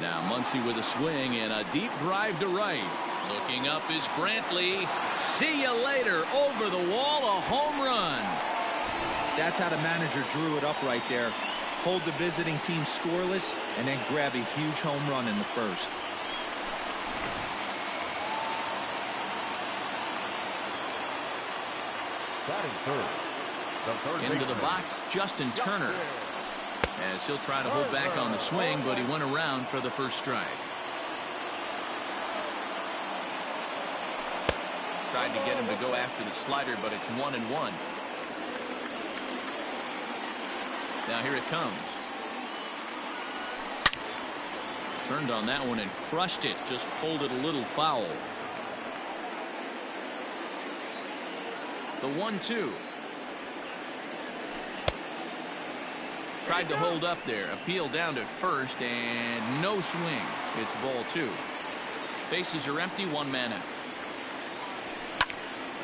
Now Muncy with a swing and a deep drive to right. Looking up is Brantley. See you later. Over the wall, a home run. That's how the manager drew it up right there. Hold the visiting team scoreless and then grab a huge home run in the first. Batting third. The third Into the baseman. box, Justin Turner. As he'll try to hold back on the swing, but he went around for the first strike. Tried to get him to go after the slider, but it's 1-1. Now here it comes. Turned on that one and crushed it. Just pulled it a little foul. The 1-2. Tried to hold up there. Appeal down to first and no swing. It's ball 2. Bases are empty. 1 man out.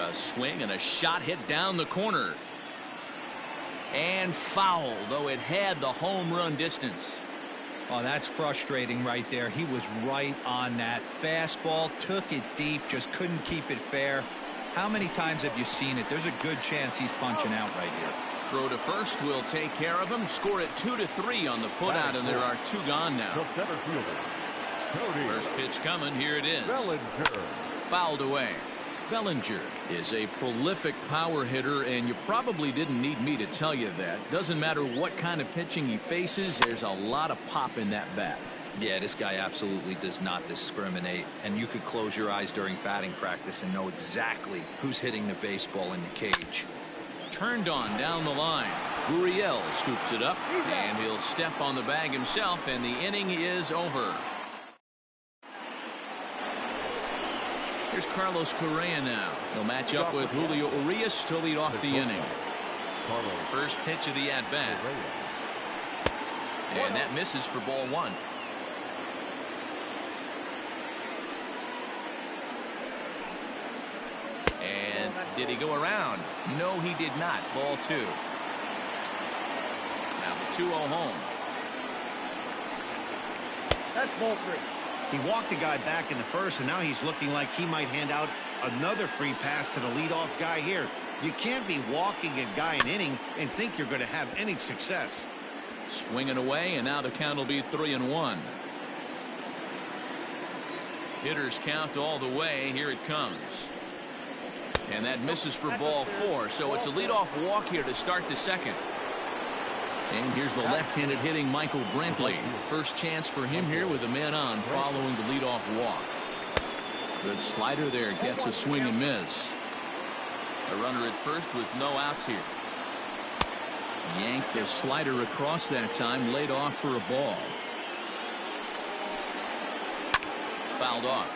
A swing and a shot hit down the corner. And foul, though it had the home run distance. Oh, that's frustrating right there. He was right on that. Fastball, took it deep, just couldn't keep it fair. How many times have you seen it? There's a good chance he's punching out right here. Throw to first will take care of him. Score it 2-3 on the putout, and there are 2 gone now. The center fielder. Cody First pitch coming. Here it is. Bellinger. Fouled away. Bellinger is a prolific power hitter, and you probably didn't need me to tell you that. Doesn't matter what kind of pitching he faces, there's a lot of pop in that bat. Yeah, this guy absolutely does not discriminate, and you could close your eyes during batting practice and know exactly who's hitting the baseball in the cage. Turned on down the line. Gurriel scoops it up, and he'll step on the bag himself, and the inning is over. Here's Carlos Correa now. He'll match up with Julio Urias to lead off the inning. First pitch of the at-bat. And that misses for ball 1. And did he go around? No, he did not. Ball 2. Now the 2-0 home. That's ball 3. He walked a guy back in the first, and now he's looking like he might hand out another free pass to the leadoff guy here. You can't be walking a guy an inning and think you're going to have any success. Swinging away, and now the count will be 3-1. Hitters count all the way. Here it comes. And that misses for ball 4. So it's a leadoff walk here to start the second. And here's the left-handed hitting Michael Brantley. First chance for him here with a man on following the leadoff walk. Good slider there. Gets a swing and miss. A runner at first with no outs here. Yanked the slider across that time. Laid off for a ball. Fouled off.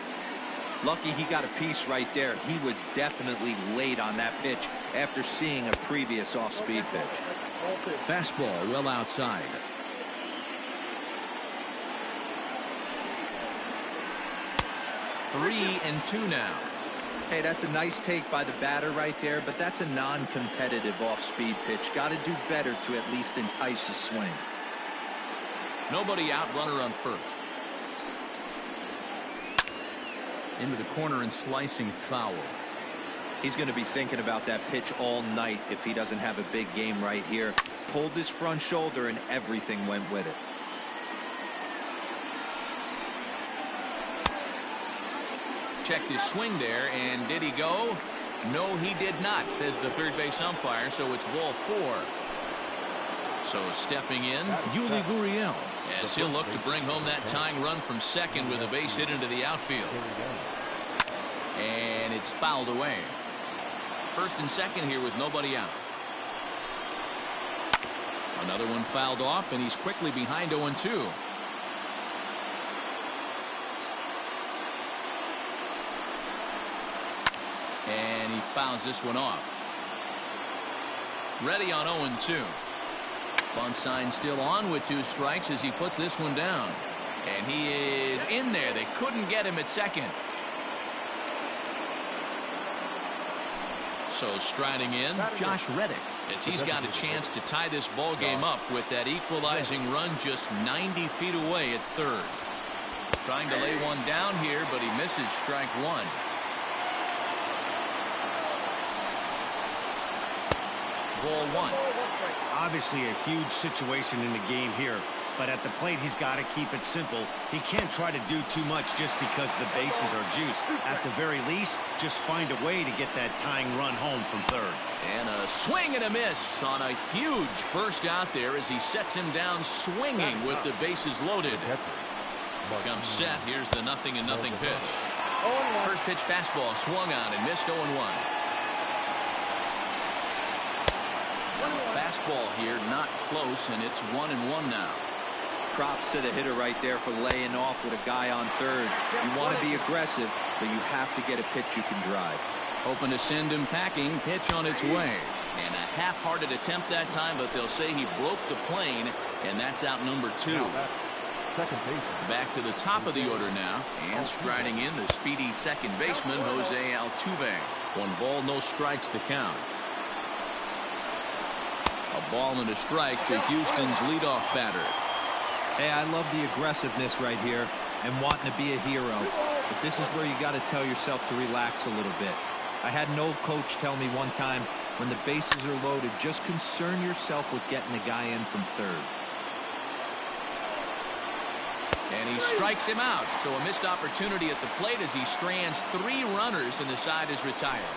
Lucky he got a piece right there. He was definitely late on that pitch after seeing a previous off-speed pitch. Fastball well outside. Three and 2 now. Hey, that's a nice take by the batter right there, but that's a non-competitive off-speed pitch. Got to do better to at least entice a swing. Nobody out, runner on first. Into the corner and slicing foul. He's going to be thinking about that pitch all night if he doesn't have a big game right here. Pulled his front shoulder and everything went with it. Checked his swing there, and did he go? No, he did not, says the third base umpire, so it's ball 4. So stepping in, Yuli Gurriel, as he'll look to bring home that tying run from second with a base hit into the outfield. And it's fouled away. First and second here with nobody out. Another one fouled off, and he's quickly behind 0-2. And he fouls this one off. Ready on 0-2. Bunt sign still on with 2 strikes as he puts this one down. And he is in there. They couldn't get him at second. So striding in, Josh Reddick, as he's got a chance to tie this ball game up with that equalizing run just 90 feet away at third. Trying to lay one down here, but he misses strike 1. Ball 1. Obviously a huge situation in the game here. but at the plate, he's got to keep it simple. He can't try to do too much just because the bases are juiced. At the very least, just find a way to get that tying run home from third. And a swing and a miss on a huge first out there as he sets him down swinging with the bases loaded. Comes set. Here's the 0-0 pitch. First pitch fastball swung on and missed 0-1. Fastball here, not close, and it's 1-1 now. Props to the hitter right there for laying off with a guy on third. You want to be aggressive, but you have to get a pitch you can drive. Hoping to send him packing. Pitch on its way. And a half-hearted attempt that time, but they'll say he broke the plane, and that's out number 2. Back to the top of the order now, and striding in the speedy second baseman, Jose Altuve. 1 ball, no strikes the count. A ball and a strike to Houston's leadoff batter. Hey, I love the aggressiveness right here and wanting to be a hero. But this is where you got to tell yourself to relax a little bit. I had an old coach tell me one time, when the bases are loaded, just concern yourself with getting the guy in from third. And he strikes him out. So a missed opportunity at the plate as he strands 3 runners and the side is retired.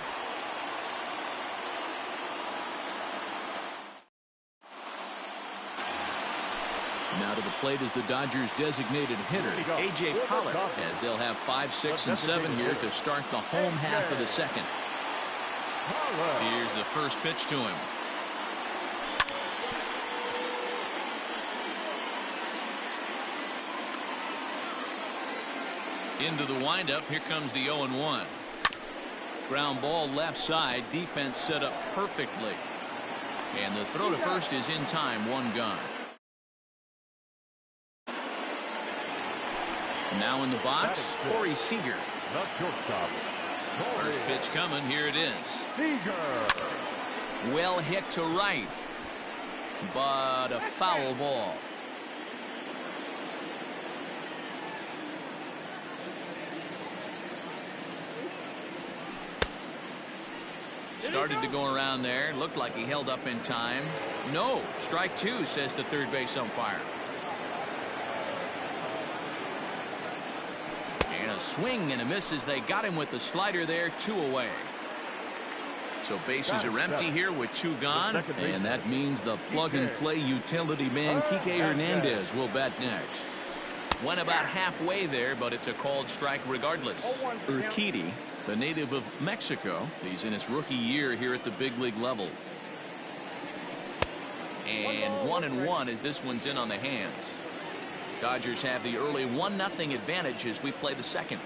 Now to the plate is the Dodgers designated hitter, A.J. Pollock, as they'll have 5, 6, and 7 here to start the home half of the second. Here's the first pitch to him. Into the windup. Here comes the 0-1. Ground ball left side. Defense set up perfectly. And the throw to first is in time. 1 gone. Now in the box, Corey Seager. First pitch coming. Here it is. Well hit to right, but a foul ball. Started to go around there. Looked like he held up in time. No, strike 2, says the third base umpire. And a swing and a miss as they got him with the slider there. 2 away. So bases are empty here with 2 gone. And that means the plug-and-play utility man, Kike Hernandez, will bat next. Went about halfway there, but it's a called strike regardless. Urquidy, the native of Mexico. He's in his rookie year here at the big league level. And 1-1 as this one's in on the hands. Dodgers have the early 1-0 advantage as we play the second.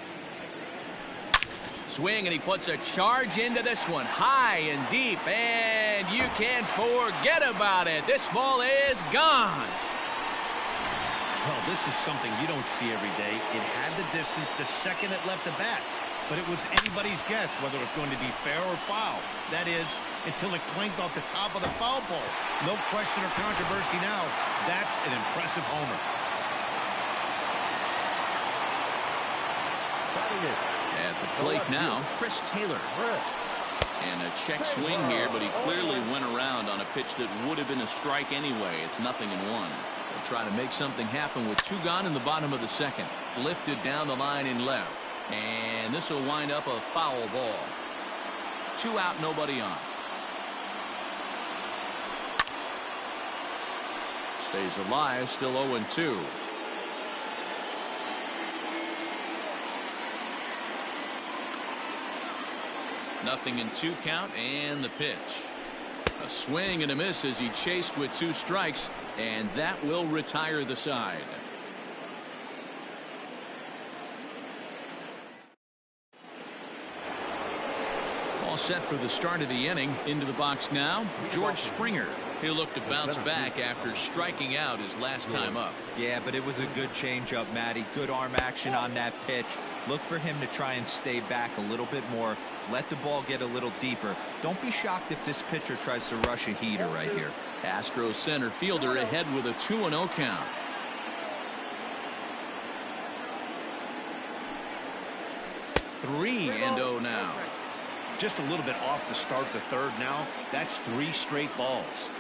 Swing, and he puts a charge into this one. High and deep, and you can forget about it. This ball is gone. Well, this is something you don't see every day. It had the distance the second it left the bat. But it was anybody's guess whether it was going to be fair or foul. That is, until it clanked off the top of the foul pole. No question or controversy now. That's an impressive homer. At the plate now, Chris Taylor. And a check swing here, but he clearly went around on a pitch that would have been a strike anyway. It's 0-1. They'll try to make something happen with 2 gone in the bottom of the second. Lifted down the line in left. And this will wind up a foul ball. 2 out, nobody on. Stays alive, still 0-2. Nothing in 2 count, and the pitch. A swing and a miss as he chased with 2 strikes, and that will retire the side. All set for the start of the inning. Into the box now, George Springer. He'll look to bounce back after striking out his last time up. Yeah, but it was a good changeup, Matty. Good arm action on that pitch. Look for him to try and stay back a little bit more. Let the ball get a little deeper. Don't be shocked if this pitcher tries to rush a heater right here. Astros center fielder ahead with a 2-0 count. Three and 0 now. Just a little bit off to start the third now. That's 3 straight balls.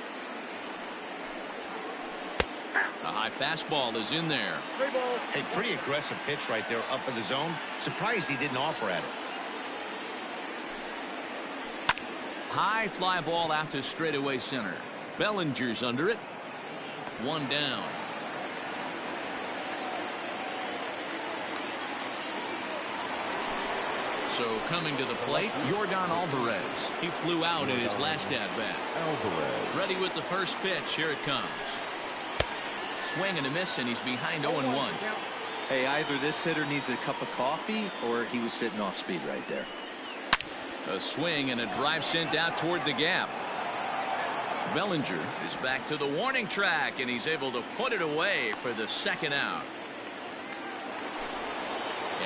A high High fastball is in there. 3 balls. A pretty aggressive pitch right there up in the zone. Surprised he didn't offer at it. High fly ball out to straightaway center. Bellinger's under it. 1 down. So coming to the plate, Yordan Alvarez. He flew out in his last at-bat. Alvarez. Ready with the first pitch. Here it comes. Swing and a miss, and he's behind 0-1. Hey, either this hitter needs a cup of coffee or he was sitting off speed right there. A swing and a drive sent out toward the gap. Bellinger is back to the warning track, and he's able to put it away for the second out.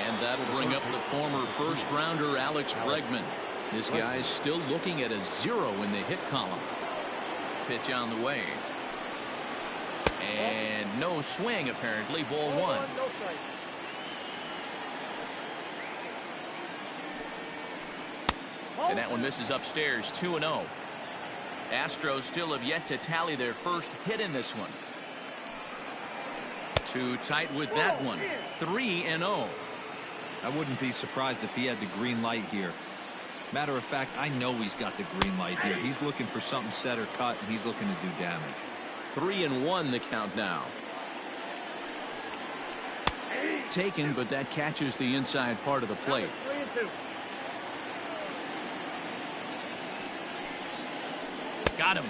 And that'll bring up the former first-rounder Alex Bregman. This guy is still looking at a 0 in the hit column. Pitch on the way. And no swing, apparently. Ball 1. No strike. And that one misses upstairs. 2-0. Astros still have yet to tally their first hit in this one. Too tight with that one. 3-0. I wouldn't be surprised if he had the green light here. Matter of fact, I know he's got the green light here. He's looking for something set or cut, and he's looking to do damage. 3-1 the count now. Taken, but that catches the inside part of the plate. 3-2. Got him.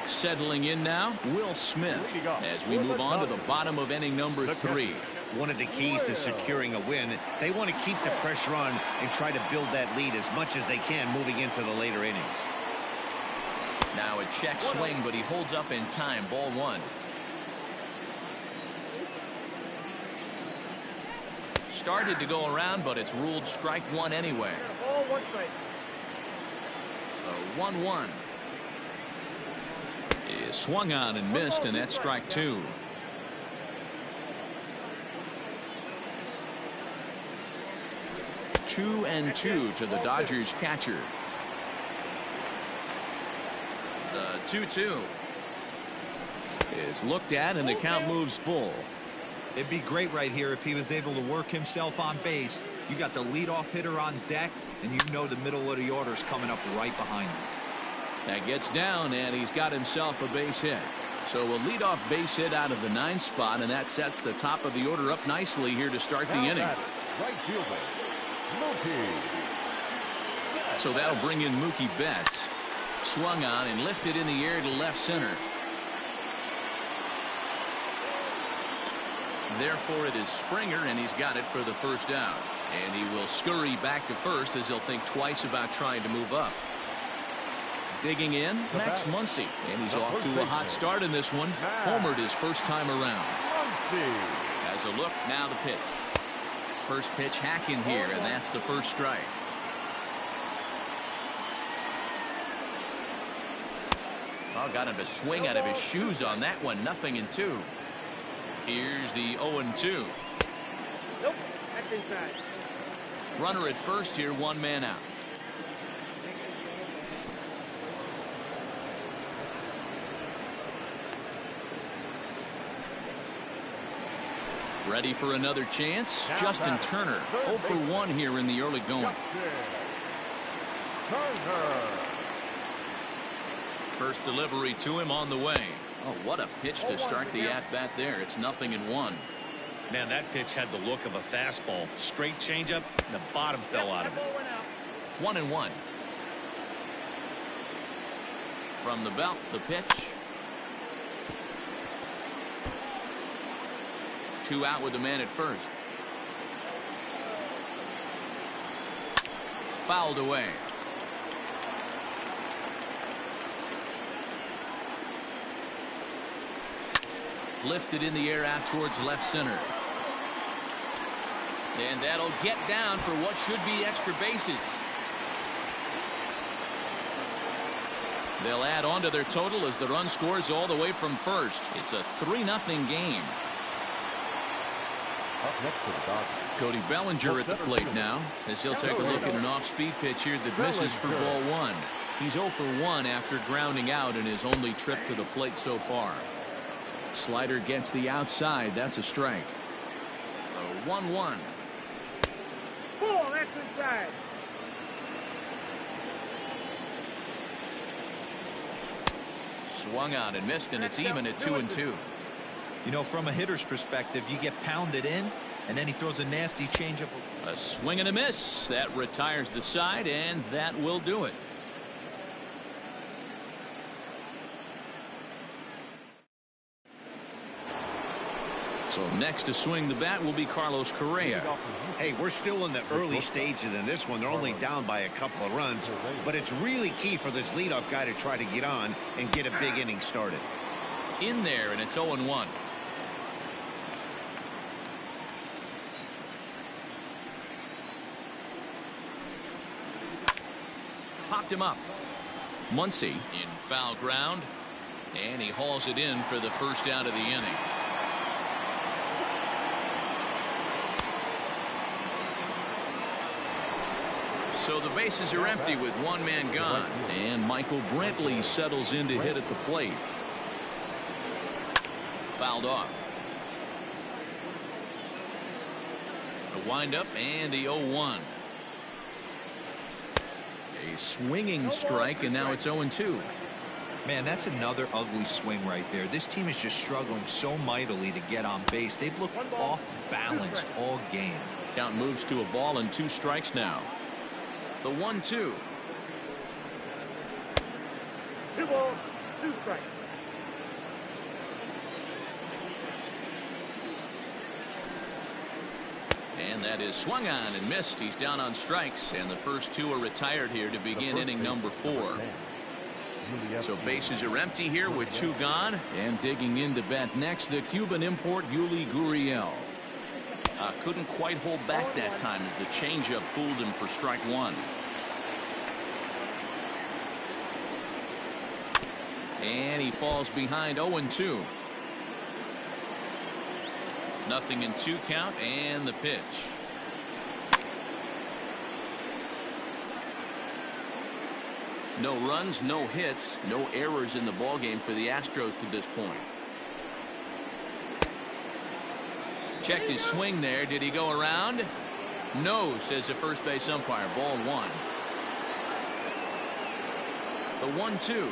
Settling in now, Will Smith, as we move on to the bottom of inning number 3. One of the keys to securing a win, they want to keep the pressure on and try to build that lead as much as they can moving into the later innings. Now a check swing, but he holds up in time. Ball 1. Started to go around, but it's ruled strike 1 anyway. Ball 1 strike. A 1-1. Is swung on and missed, and that's strike 2. Two and 2 to the Dodgers catcher. The 2-2 is looked at, and the count moves full. It'd be great right here if he was able to work himself on base. You got the leadoff hitter on deck, and you know the middle of the order is coming up right behind him. That gets down, and he's got himself a base hit. So a leadoff base hit out of the 9th spot, and that sets the top of the order up nicely here to start the inning. Right fielder, Mookie. So that'll bring in Mookie Betts. Swung on and lifted in the air to left center. Therefore, it is Springer, and he's got it for the first out. And he will scurry back to first as he'll think twice about trying to move up. Digging in, Max Muncy, and he's off to a hot start in this one. Homered his first time around. As a look, now the pitch. First pitch hacking here, and that's the first strike. Oh, got him to swing out of his shoes on that one. 0-2. Here's the 0-2. Nope. That's inside. Runner at first here, 1 man out. Ready for another chance? Justin Turner, 0 for 1 here in the early going. First delivery to him on the way. Oh, what a pitch to start the at-bat there. It's 0-1. Man, that pitch had the look of a fastball. Straight changeup, and the bottom fell out of it. 1-1. From the belt, the pitch. 2 out with the man at first. Fouled away. Lifted in the air out towards left center. And that'll get down for what should be extra bases. They'll add on to their total as the run scores all the way from first. It's a 3-0 game. next to the Dodgers. Cody Bellinger at the plate now, as he'll take a look at an off-speed pitch here that misses for ball one. He's 0 for 1 after grounding out in his only trip to the plate so far. Slider gets the outside. That's a strike. The 1-1. Ball, that's inside. Swung on and missed, and it's even at 2-2. You know, from a hitter's perspective, you get pounded in, and then he throws a nasty changeup. A swing and a miss. That retires the side, and that will do it. So next to swing the bat will be Carlos Correa. Hey, we're still in the early stages in this one. They're only down by a couple of runs, but it's really key for this leadoff guy to try to get on and get a big inning started. In there, and it's 0-1. Popped him up. Muncy in foul ground, and he hauls it in for the first out of the inning. So the bases are empty with one man gone, and Michael Brantley settles in to hit at the plate. Fouled off. The windup and the 0-1. A swinging strike, and now it's 0-2. Man, that's another ugly swing right there. This team is just struggling so mightily to get on base. They've looked off balance all game. Count moves to a ball and 2 strikes now. The 1-2. 2 balls, 2 strikes. And that is swung on and missed. He's down on strikes, and the first 2 are retired here to begin inning number 4. So bases are empty here with 2 gone, and digging in to bat next, the Cuban import Yuli Gurriel. Couldn't quite hold back that time as the changeup fooled him for strike 1. And he falls behind 0-2. Nothing in 2 count, and the pitch. No runs, no hits, no errors in the ballgame for the Astros to this point. Checked his swing there. Did he go around? No, says the first base umpire. Ball 1. The 1-2.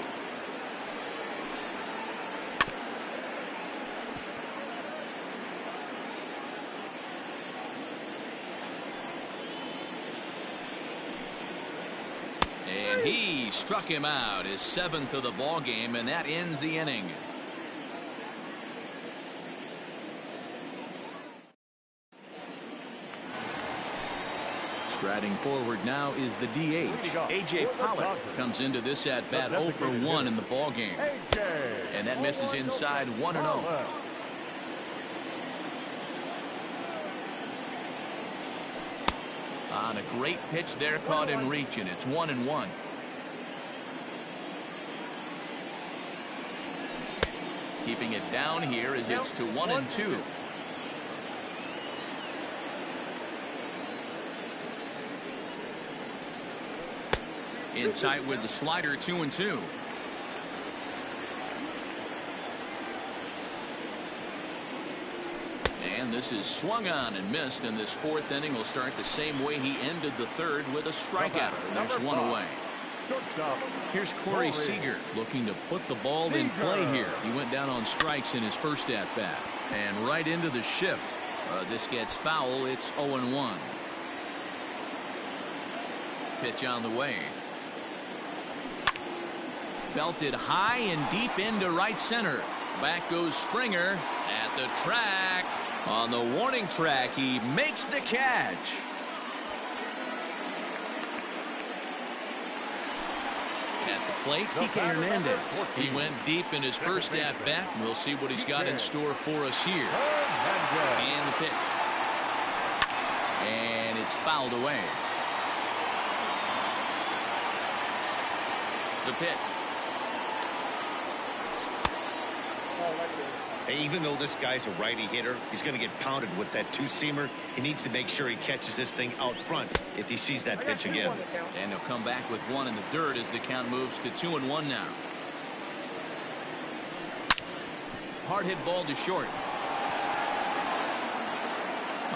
And he struck him out, his 7th of the ball game, and that ends the inning. Striding forward now is the DH. A.J. Pollock comes into this at bat 0 for 1 in the ball game, and that misses inside 1-0. On a great pitch there, caught in reach, and it's 1-1. Keeping it down here as it's to 1-2. In tight with the slider, 2-2. And this is swung on and missed, and this 4th inning will start the same way he ended the 3rd with a strikeout. And there's 1 away. Here's Corey Seager looking to put the ball in play here. He went down on strikes in his first at bat, and right into the shift. This gets foul. It's 0-1. Pitch on the way. Belted high and deep into right center. Back goes Springer at the track. On the warning track, he makes the catch. At the plate, Kike Hernandez. He went deep in his first at bat. We'll see what he's got in store for us here. And the pitch. And it's fouled away. The pitch. Hey, even though this guy's a righty hitter, he's going to get pounded with that two-seamer. He needs to make sure he catches this thing out front if he sees that pitch again. And they'll come back with one in the dirt as the count moves to 2-1 now. Hard hit ball to short.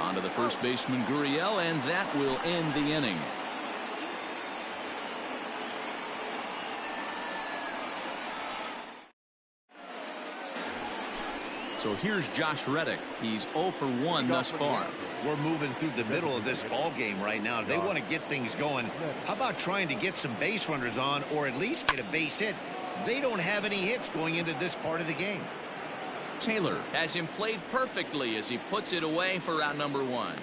On to the first baseman, Gurriel, and that will end the inning. So here's Josh Reddick. He's 0 for 1 thus far. We're moving through the middle of this ball game right now. They want to get things going. How about trying to get some base runners on, or at least get a base hit? They don't have any hits going into this part of the game. Taylor has him played perfectly as he puts it away for out number 1.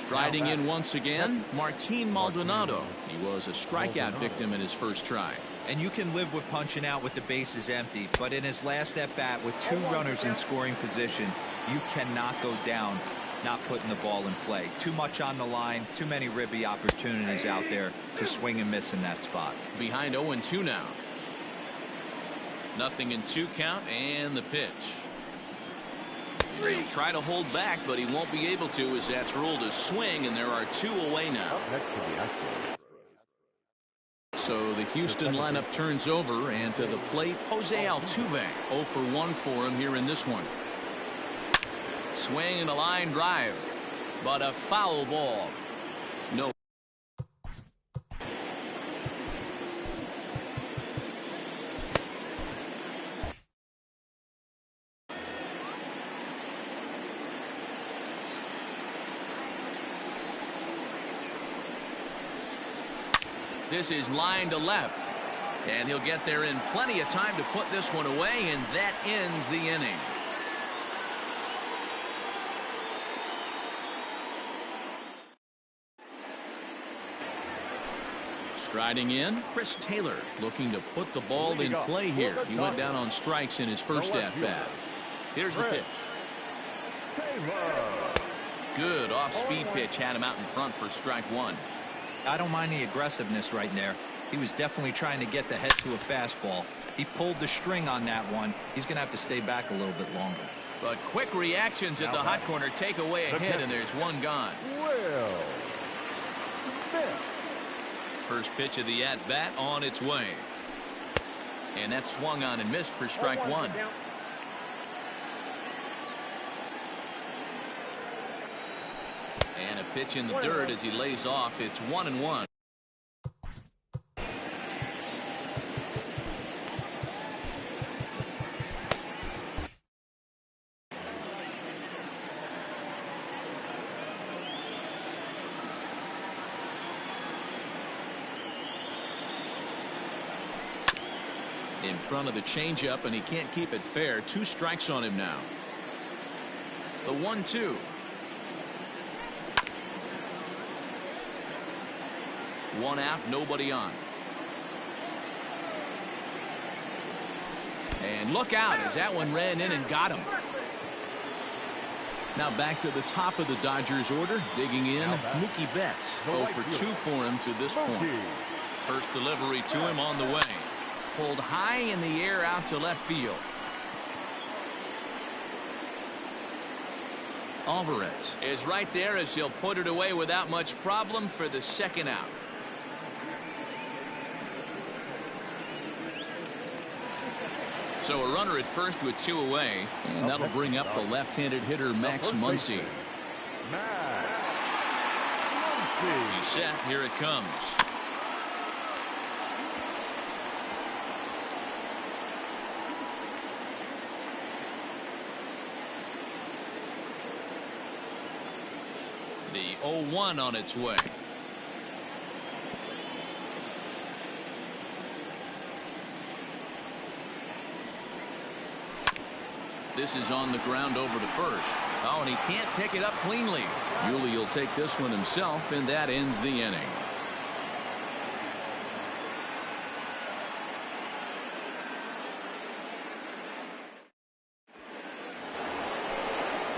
Striding in once again, Martin Maldonado. He was a strikeout victim in his first try. And you can live with punching out with the bases empty, but in his last at bat with 2 runners in scoring position, you cannot go down not putting the ball in play. Too much on the line, too many ribby opportunities out there to swing and miss in that spot. Behind 0-2 now. 0-2 count, and the pitch. He'll try to hold back, but he won't be able to, as that's ruled a swing, and there are 2 away now. So the Houston lineup turns over, and to the plate, Jose Altuve. 0 for 1 for him here in this one. Swing and a line drive, but a foul ball. No. This is line to left, and he'll get there in plenty of time to put this one away, and that ends the inning. Striding in, Chris Taylor looking to put the ball in play here. He went down on strikes in his first at-bat. Here's the pitch. Good off-speed pitch, had him out in front for strike 1. I don't mind the aggressiveness right there. He was definitely trying to get the head to a fastball. He pulled the string on that one. He's going to have to stay back a little bit longer. But quick reactions at the hot corner take away a hit, and there's one gone. First pitch of the at-bat on its way. And that swung on and missed for strike 1. And a pitch in the dirt as he lays off. It's 1-1. In front of the changeup, and he can't keep it fair. 2 strikes on him now. The 1-2. One out, nobody on. And look out as that one ran in and got him. Now back to the top of the Dodgers order. Digging in, Mookie Betts. 0 for 2 for him to this point. First delivery to him on the way. Pulled high in the air out to left field. Alvarez is right there as he'll put it away without much problem for the second out. So a runner at first with 2 away, and that'll bring up the left-handed hitter Max Muncy. He's set. Here it comes. The 0-1 on its way. This is on the ground over to first. Oh, and he can't pick it up cleanly. Yuli will take this one himself, and that ends the inning.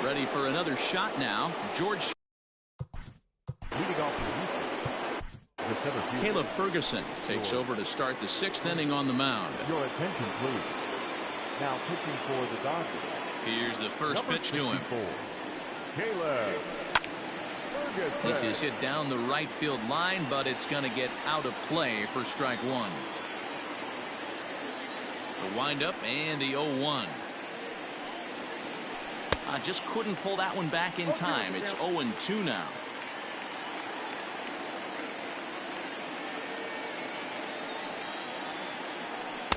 Ready for another shot now. George. Caleb Ferguson takes over to start the 6th inning on the mound. Your attention, please. Now pitching for the Dodgers. Here's the first Number pitch to him. 64, Caleb Ferguson. This is hit down the right field line, but it's going to get out of play for strike one. The windup and the 0-1. I just couldn't pull that one back in time. It's 0-2 now.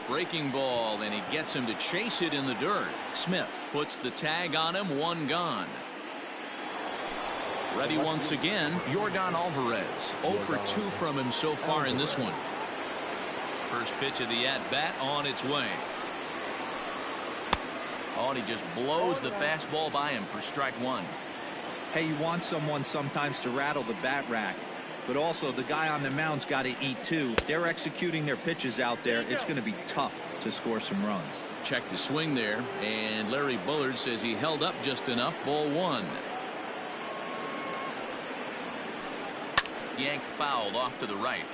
Breaking ball, and he gets him to chase it in the dirt. Smith puts the tag on him, one gone. Ready once again, Yordan Alvarez. 0 for 2 from him so far in this one. First pitch of the at-bat on its way. Oh, and he just blows the fastball by him for strike one. Hey, you want someone sometimes to rattle the bat rack, but also the guy on the mound's got to eat too. They're executing their pitches out there. It's going to be tough to score some runs. Check the swing there, and Larry Bullard says he held up just enough. Ball one. Yanked fouled off to the right.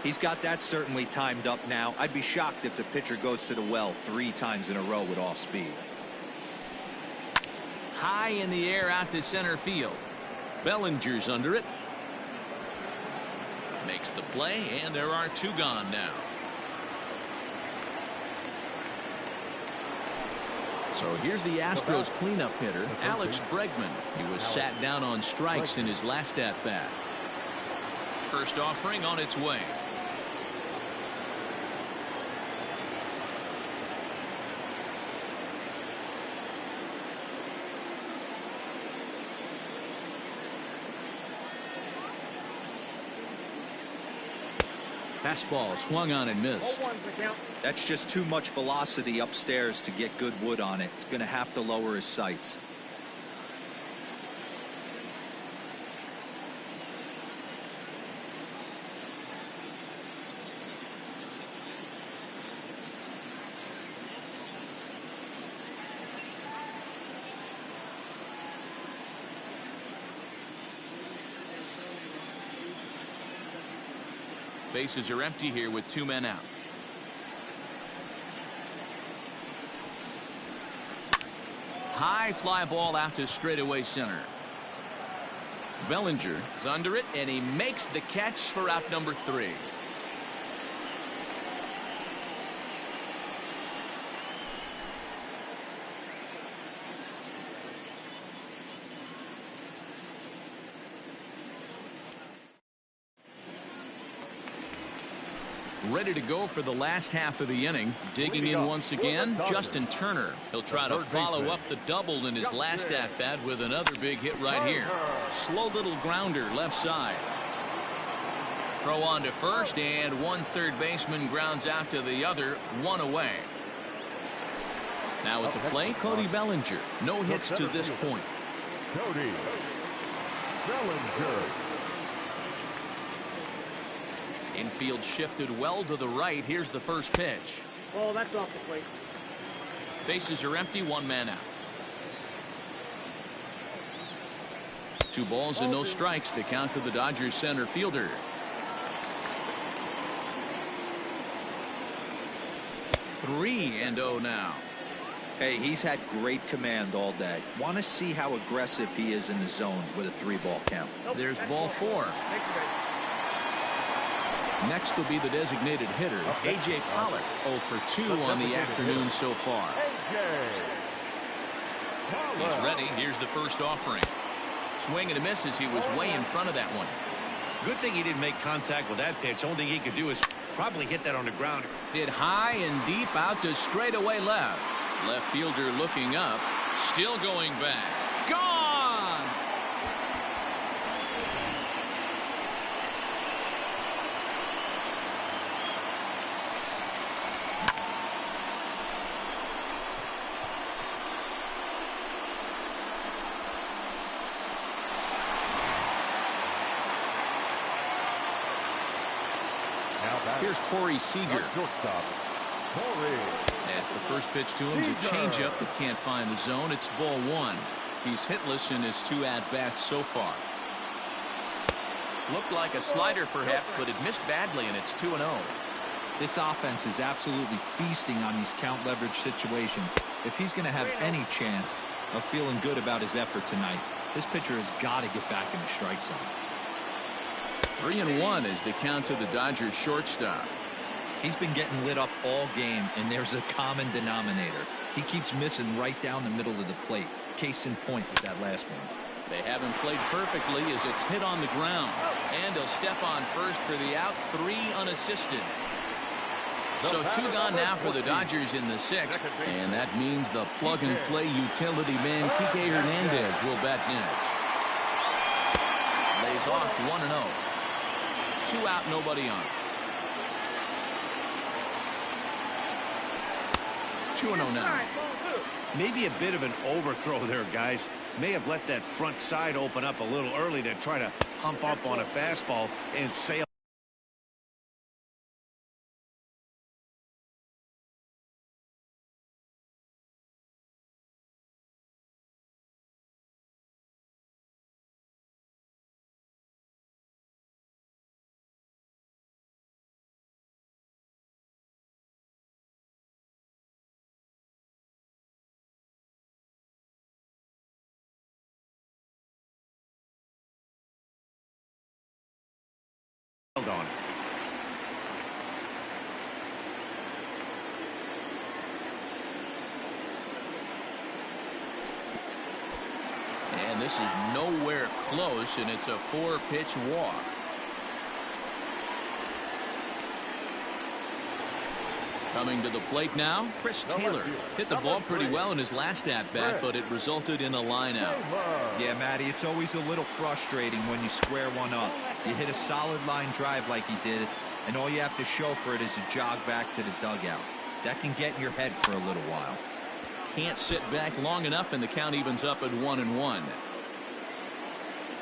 He's got that certainly timed up now. I'd be shocked if the pitcher goes to the well 3 times in a row with off speed. High in the air out to center field. Bellinger's under it. Makes the play, and there are 2 gone now. So here's the Astros cleanup hitter, Alex Bregman. He was sat down on strikes in his last at-bat. First offering on its way. Fastball swung on and missed. That's just too much velocity upstairs to get good wood on it. It's going to have to lower his sights. Bases are empty here with 2 men out. High fly ball out to straightaway center. Bellinger is under it, and he makes the catch for out number 3. Ready to go for the last half of the inning. Digging in once again, Justin Turner. He'll try to follow up the double in his last at-bat with another big hit right here. Slow little grounder left side. Throw on to first, and one third baseman grounds out to the other, 1 away. Now at the plate, Cody Bellinger. No hits to this point. Cody Bellinger. Infield shifted well to the right. Here's the first pitch. Oh, that's off the plate. Bases are empty, 1 man out. 2 balls and no strikes. The count to the Dodgers center fielder. 3-0 now. Hey, he's had great command all day. Want to see how aggressive he is in the zone with a 3-ball count. There's ball 4. Next will be the designated hitter, A.J. Pollock. 0 for 2 on the afternoon so far. He's ready. Here's the first offering. Swing and a miss as he was way in front of that one. Good thing he didn't make contact with that pitch. Only thing he could do is probably hit that on the ground. Hit high and deep out to straightaway left. Left fielder looking up. Still going back. Gone! Here's Corey Seager. That's the first pitch to him. It's a changeup that can't find the zone. It's ball 1. He's hitless in his 2 at-bats so far. Looked like a slider perhaps, but it missed badly, and it's 2-0. This offense is absolutely feasting on these count leverage situations. If he's going to have any chance of feeling good about his effort tonight, this pitcher has got to get back in the strike zone. 3-1 is the count to the Dodgers shortstop. He's been getting lit up all game, and there's a common denominator. He keeps missing right down the middle of the plate. Case in point with that last one. They haven't played perfectly as it's hit on the ground. And he'll step on first for the out, 3 unassisted. So 2 gone now for the Dodgers in the 6th. And that means the plug-and-play utility man, Kike Hernandez, will bat next. Lays off 1-0. 2 out, nobody on. 2-0 now. Maybe a bit of an overthrow there, guys. May have let that front side open up a little early to try to pump up on a fastball and sail. On. And this is nowhere close, and it's a 4-pitch walk. Coming to the plate now, Chris Taylor. Hit the ball pretty well in his last at-bat, but it resulted in a line-out. Yeah, Matty, it's always a little frustrating when you square one up. You hit a solid line drive like he did, and all you have to show for it is a jog back to the dugout. That can get in your head for a little while. Can't sit back long enough, and the count evens up at 1-1.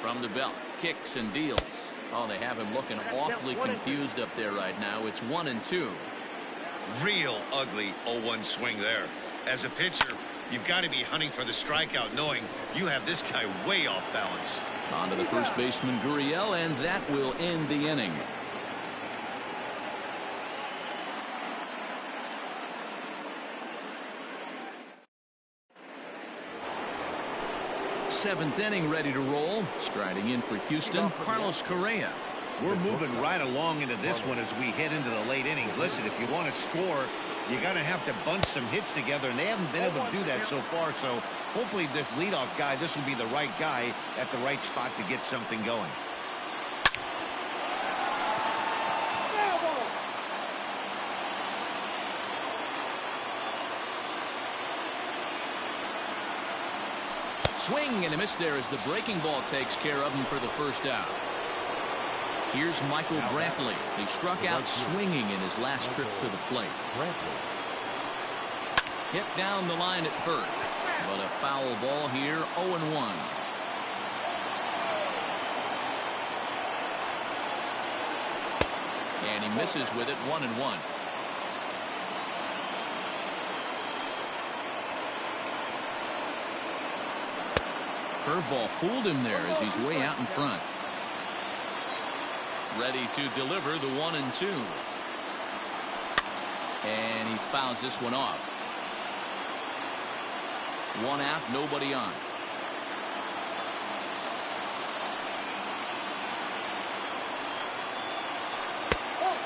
From the belt, kicks and deals. Oh, they have him looking awfully confused up there right now. It's 1-2. Real ugly 0-1 swing there. As a pitcher, you've got to be hunting for the strikeout, knowing you have this guy way off balance. On to the first baseman, Gurriel, and that will end the inning. Seventh inning ready to roll. Striding in for Houston, Carlos Correa. We're moving right along into this one as we head into the late innings. Listen, if you want to score, you got to have to bunch some hits together, and they haven't been able to do that so far. So hopefully this leadoff guy, this will be the right guy at the right spot to get something going. Swing and a miss there as the breaking ball takes care of him for the first out. Here's Michael Brantley. He struck out swinging in his last trip to the plate. Hit down the line at first, but a foul ball here, 0-1. And he misses with it, 1-1. Curveball fooled him there as he's way out in front. Ready to deliver the 1-2. And he fouls this one off. 1 out, nobody on.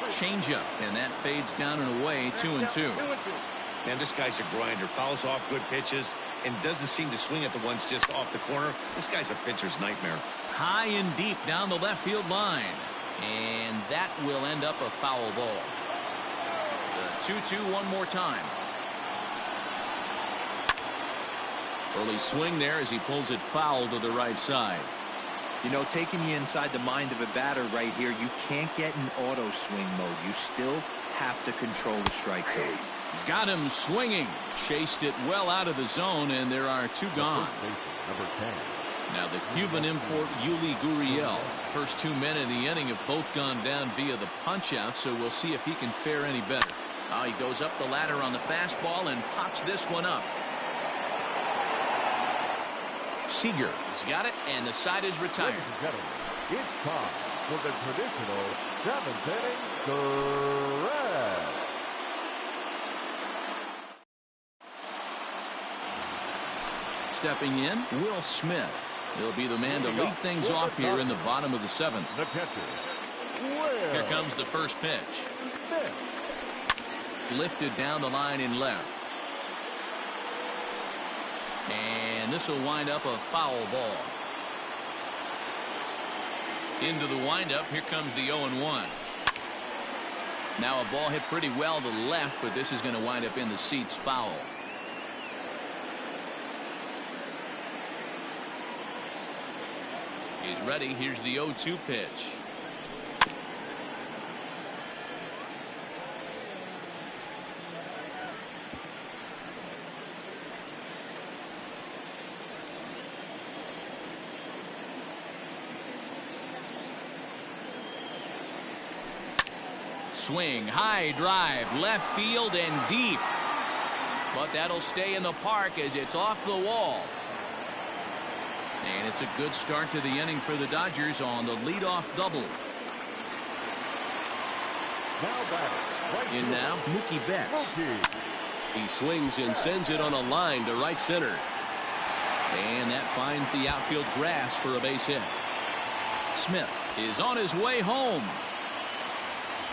Changeup, and that fades down and away, 2-2. Man, this guy's a grinder. Fouls off good pitches and doesn't seem to swing at the ones just off the corner. This guy's a pitcher's nightmare. High and deep down the left field line. And that will end up a foul ball. The 2-2 one more time. Early swing there as he pulls it foul to the right side. You know, taking you inside the mind of a batter right here, you can't get in auto swing mode. You still have to control the strike zone. Got him swinging. Chased it well out of the zone, and there are 2 gone. Number 10. Now the Cuban import Yuli Gurriel. First 2 men in the inning have both gone down via the punch-out, so we'll see if he can fare any better. He goes up the ladder on the fastball and pops this one up. Seager has got it, and the side is retired. Ladies and gentlemen, it's time for the traditional Seventh inning, correct. Stepping in, Will Smith. He'll be the man to lead things off here in the bottom of the seventh. The catcher, Will Here comes the first pitch. Smith. Lifted down the line in left. And this will wind up a foul ball. Into the windup. Here comes the 0-1. Now a ball hit pretty well to the left, but this is going to wind up in the seats foul. He's ready. Here's the 0-2 pitch. Swing, high drive, left field and deep. But that'll stay in the park as it's off the wall. And it's a good start to the inning for the Dodgers on the leadoff double. Now batting, right In fielder, now, Mookie Betts. Mookie. He swings and sends it on a line to right center. And that finds the outfield grass for a base hit. Smith is on his way home.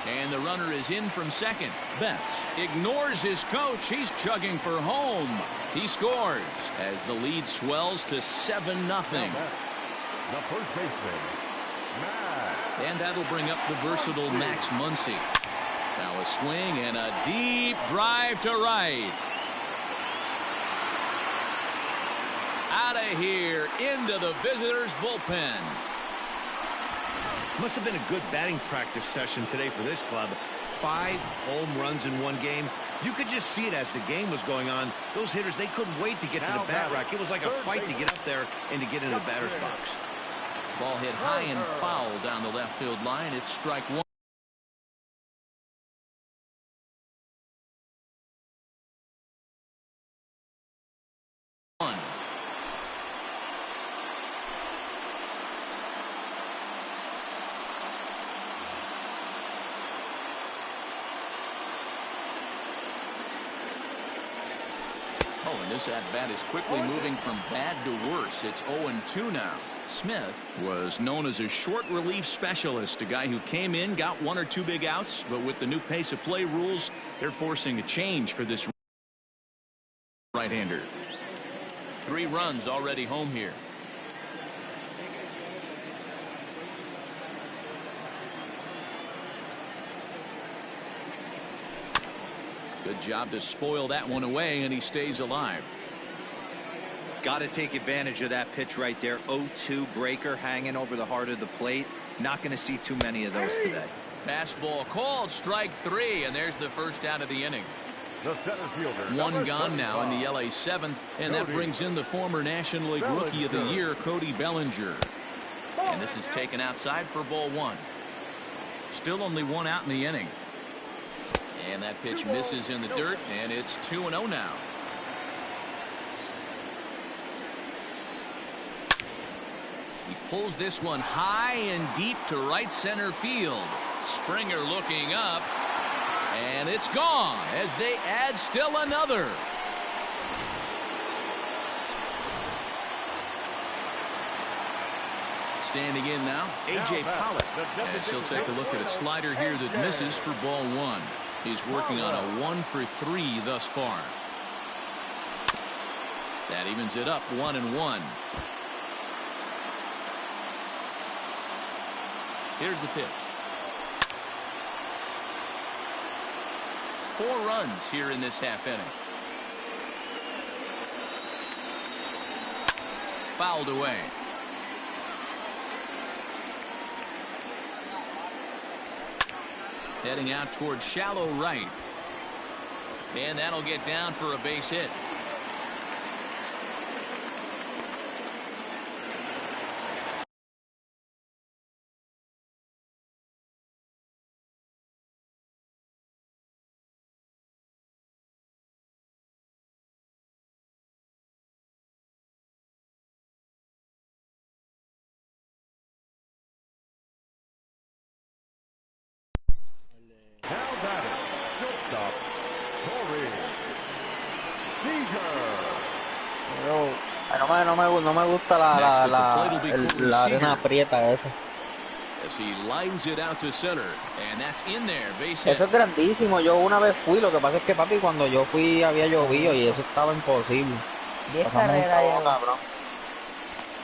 And the runner is in from second. Betts ignores his coach. He's chugging for home. He scores as the lead swells to 7-0. Now batting, the first baseman, Max. And that'll bring up the versatile Max Muncy. Now a swing and a deep drive to right. Out of here into the visitors' bullpen. Must have been a good batting practice session today for this club. 5 home runs in one game. You could just see it as the game was going on. Those hitters, they couldn't wait to get to the bat rack. It was like a fight to get up there and to get in the batter's box. Ball hit high and foul down the left field line. It's strike one. Oh, and this at-bat is quickly moving from bad to worse. It's 0-2 now. Smith was known as a short relief specialist, a guy who came in, got 1 or 2 big outs, but with the new pace of play rules, they're forcing a change for this right-hander. 3 runs already home here. Good job to spoil that one away, and he stays alive. Got to take advantage of that pitch right there. 0-2 breaker hanging over the heart of the plate. Not going to see too many of those today. Fastball called, strike 3, and there's the first out of the inning. The center fielder, One number gone now in the 35. LA 7th, and that Cody brings in the former National League Rookie of the Bellinger. Year, Cody Bellinger. And this is taken outside for ball 1. Still only 1 out in the inning. And that pitch misses in the dirt, and it's 2-0 now. He pulls this one high and deep to right center field. Springer looking up, and it's gone as they add still another. Standing in now, A.J. Pollock. As he'll take a look at a slider here that misses for ball 1. He's working on a 1 for 3 thus far. That evens it up 1-1. Here's the pitch. 4 runs here in this half inning. Fouled away. Heading out towards shallow right. And that'll get down for a base hit. No me gusta la arena aprieta esa. As he lines it out to center, and that's in there. Base hit. Eso es grandísimo. Yo una vez fui, lo que pasa es que papi cuando yo fui había llovido y eso estaba imposible. 10 carreras llevo. Cabrón.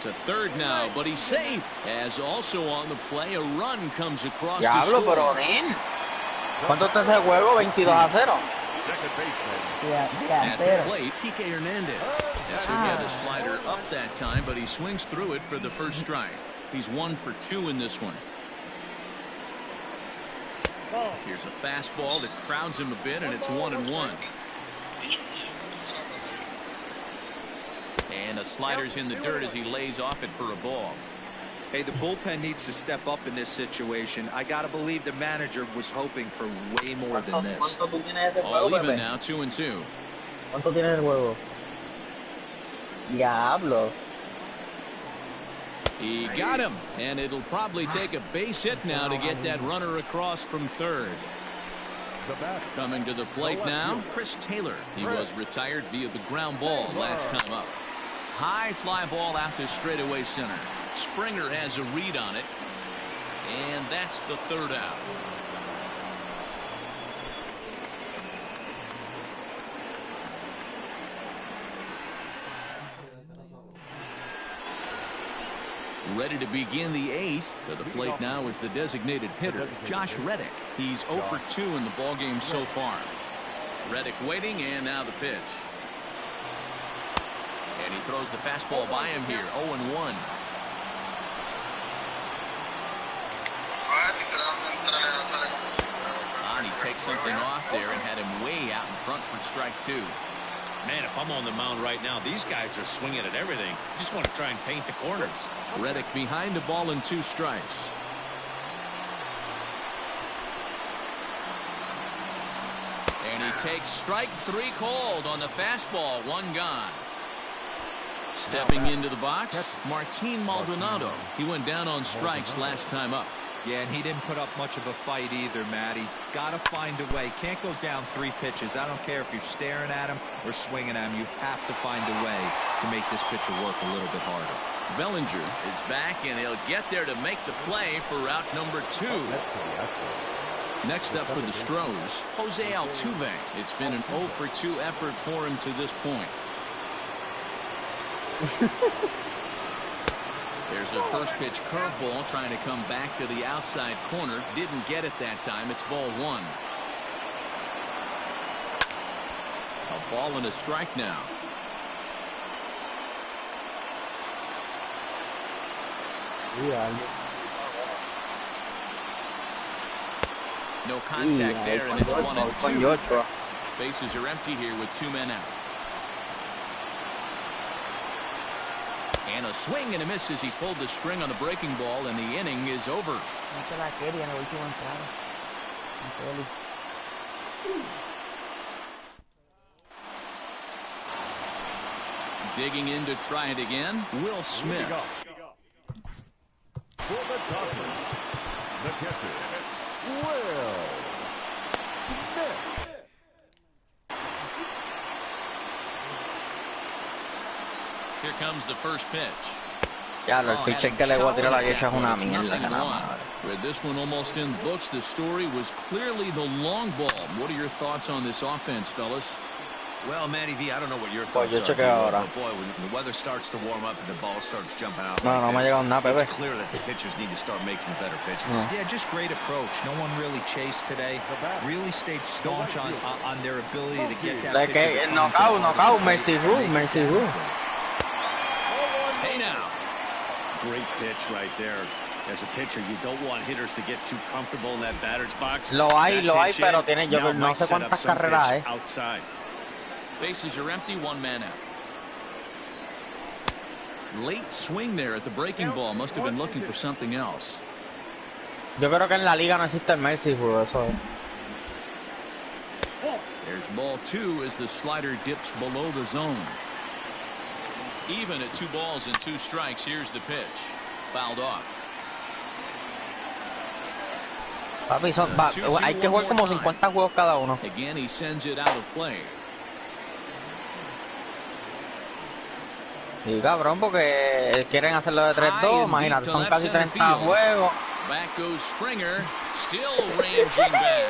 To third now, but he's safe. As also on the play, a run comes across the Diablo, score. pero Nin. ¿Cuánto está ese juego? 22-0. At the plate, Kike Hernandez. Yes, so he had a slider up that time, but he swings through it for the first strike. He's 1 for 2 in this one. Here's a fastball that crowds him a bit, and it's 1-1. And a slider's in the dirt as he lays off it for a ball. Hey, the bullpen needs to step up in this situation. I gotta believe the manager was hoping for way more than this. ¿Cuánto tú tienes ese All juego, even Pepe? now, 2-2. ¿Cuánto tienes el juego? Diablo. He got him, and it'll probably take a base hit now to get that runner across from third. Coming to the plate now, Chris Taylor. He was retired via the ground ball last time up. High fly ball out to straightaway center. Springer has a read on it, and that's the third out. Ready to begin the eighth. To the plate now is the designated hitter, Josh Reddick. He's 0 for 2 in the ballgame so far. Reddick waiting, and now the pitch. And he throws the fastball by him here, 0-1. And he takes something off there and had him way out in front for strike 2. Man, if I'm on the mound right now, these guys are swinging at everything. Just want to try and paint the corners. Reddick behind a ball and 2 strikes. And he takes strike 3 called on the fastball, 1 gone. Stepping into the box, Martin Maldonado. He went down on strikes last time up. Yeah, and he didn't put up much of a fight either, Matty. Gotta find a way. Can't go down 3 pitches. I don't care if you're staring at him or swinging at him. You have to find a way to make this pitcher work a little bit harder. Bellinger is back, and he'll get there to make the play for route number 2. Next up for the Stros, Jose Altuve. It's been an 0 for 2 effort for him to this point. There's a first pitch curveball trying to come back to the outside corner. Didn't get it that time. It's ball 1. A ball and a strike now. No contact there, and it's 1-2. Bases are empty here with 2 men out. And a swing and a miss as he pulled the string on the breaking ball, and the inning is over. Digging in to try it again, Will Smith. For the Dodgers, the catcher, Will Smith. Here comes the first pitch. Ya, el pitcher que le voy a tirar la yecha es una mierda. With this one almost in books, the story was clearly the long ball. What are your thoughts on this offense, fellas? Well, Matty V, I don't know what your thoughts yo are. chequeo ahora. But boy, when the weather starts to warm up and the ball starts jumping out No, no me ha llegado nada, Pepe. it's clear that the pitchers need to start making better pitches. Yeah, just great approach. No one really chased today. Really stayed staunch on their ability to get that De pitcher que to come knockout, Messi Ru. Hey now. Great pitch right there. As a pitcher, you don't want hitters to get too comfortable in that batter's box. Lo hay, That pitch pero in, tiene, yo now no might sé set up cuántas some carreras pitch outside. Bases are empty, 1 man out. Late swing there at the breaking ball. Must have been looking for something else. Yo creo que en la liga no existe el Messi Ru, eso es. There's ball 2 as the slider dips below the zone. Even at 2 balls and 2 strikes. Here's the pitch. Fouled off. Papi, hay que jugar como 50 juegos cada uno. Again, he sends it out of play. Sí, cabrón, porque quieren hacerlo de 3-2, imagínate, son casi 30 juegos. Back goes Springer, still ranging back,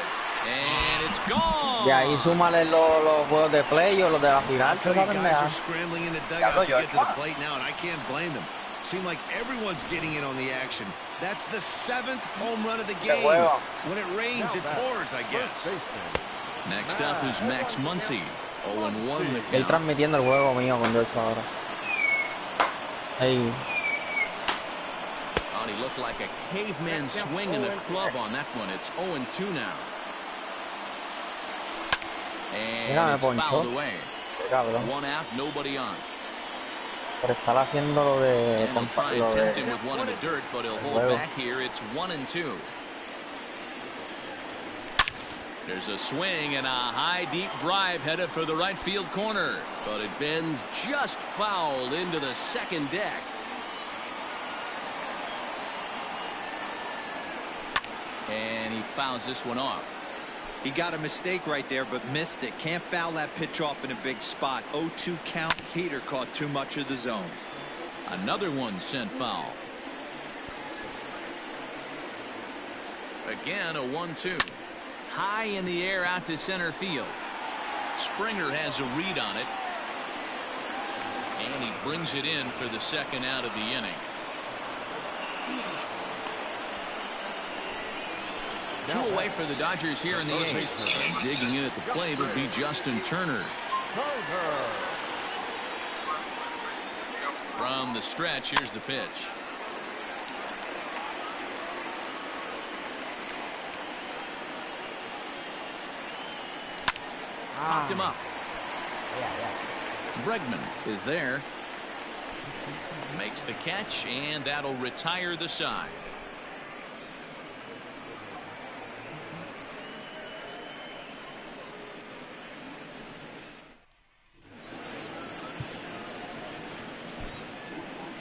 and it's gone. Y ahí súmale los juegos de play o los de la final. So you guys are scrambling in the dugout to get to the plate now, and I can't blame them. Seems like everyone's getting in on the action. That's the 7th home run of the game. When it rains, it pours, I guess. Next up is Max Muncy. 0-1 the Estoy count. transmitiendo el juego mío con George ahora. Hey. Oh, he looked like a caveman swinging the club on that one. It's 0-2 now. And it's fouled away. One out, nobody on. Pero estar haciendo lo de... And he'll try and tempt him with one in the dirt, but he'll hold back here. It's 1-2. There's a swing and a high, deep drive headed for the right field corner. But it bends just foul into the second deck. And he fouls this one off. He got a mistake right there, but missed it. Can't foul that pitch off in a big spot. 0-2 count. Heater caught too much of the zone. Another one sent foul. Again, a 1-2. High in the air out to center field. Springer has a read on it. And he brings it in for the second out of the inning. Two away for the Dodgers here in the 8th. And digging in at the plate will be Justin Turner. From the stretch, here's the pitch. Popped him up. Bregman is there. Makes the catch, and that'll retire the side.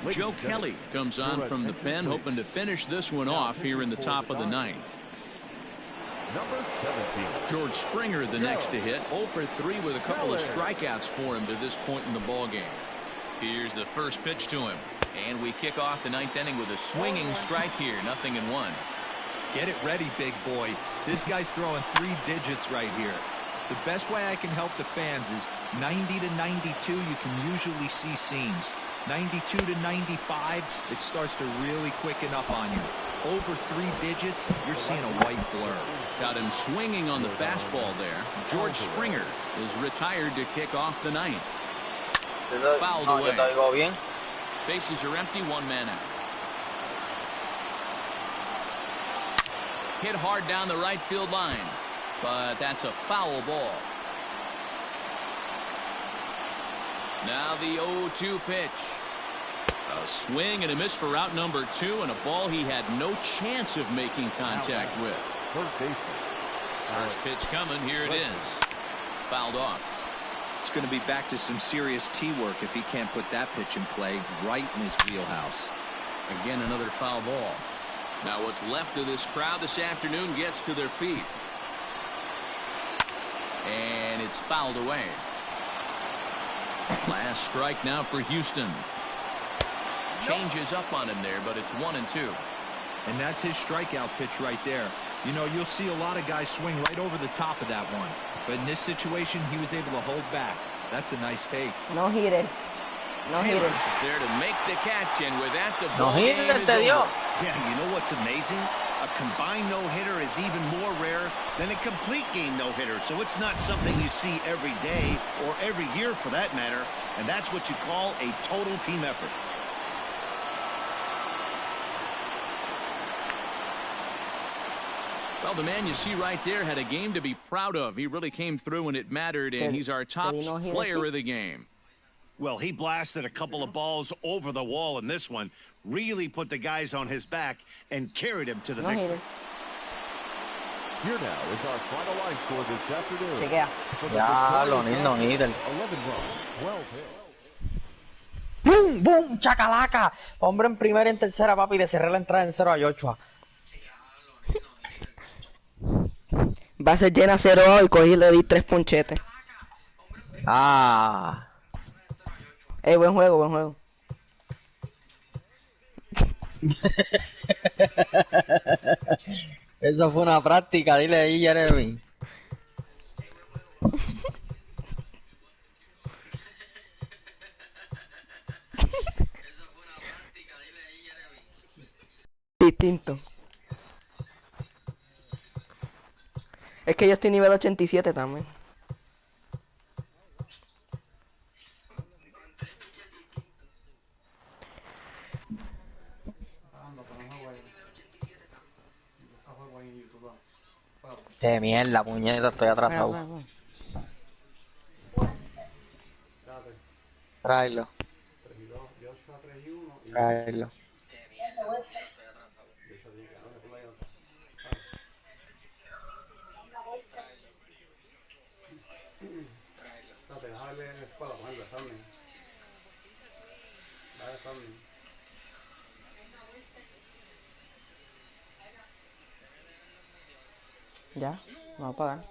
Joe Kelly comes on from the pen, hoping to finish this one off here in the top of the 9th. Number 17. George Springer the next to hit. 0 for 3 with a couple of strikeouts for him to this point in the ball game. Here's the first pitch to him, and we kick off the 9th inning with a swinging strike here. 0-1. Get it ready, big boy. This guy's throwing 3 digits right here. The best way I can help the fans is 90 to 92. You can usually see seams. 92 to 95, it starts to really quicken up on you. Over 3 digits, you're seeing a white blur. Got him swinging on the fastball there. George Springer is retired to kick off the 9th. Fouled away. Bases are empty, 1 man out. Hit hard down the right field line, but that's a foul ball. Now the 0-2 pitch. A swing and a miss for out number 2, and a ball he had no chance of making contact with. First pitch coming. Here it is. Fouled off. It's going to be back to some serious tee work if he can't put that pitch in play right in his wheelhouse. Again, another foul ball. Now what's left of this crowd this afternoon gets to their feet. And it's fouled away. Last strike now for Houston. Changes up on him there, but it's 1-2. And that's his strikeout pitch right there. You know, you'll see a lot of guys swing right over the top of that one. But in this situation, he was able to hold back. That's a nice take. No hitter. No hitter. Is there to make the catch, and with that, the No ball game hitter is te dio. over. Yeah, you know what's amazing? A combined no-hitter is even more rare than a complete game no-hitter. So it's not something you see every day or every year for that matter. And that's what you call a total team effort. Well, the man you see right there had a game to be proud of. He really came through when it mattered, and he's our top player of the game. Well, he blasted a couple of balls over the wall in this one. Really put the guys on his back and carried him to the victory. Here now is our final line score this afternoon. Chequea. Ya, no hitter. 11 runs, 12 hits. ¡Bum! ¡Bum! ¡Chacalaca! Hombre en primera y en tercera, papi, de cerrar la entrada en 0 a Joshua. Va a ser llena 0 y cogí y le di 3 ponchetes. Ah. Buen juego, buen juego. Eso fue una práctica, dile ahí, Jeremy. Distinto. Es que yo estoy nivel 87 también. De mierda, puñeta, estoy atrasado. Tráelo. Tráelo. Ya, vamos a pagar.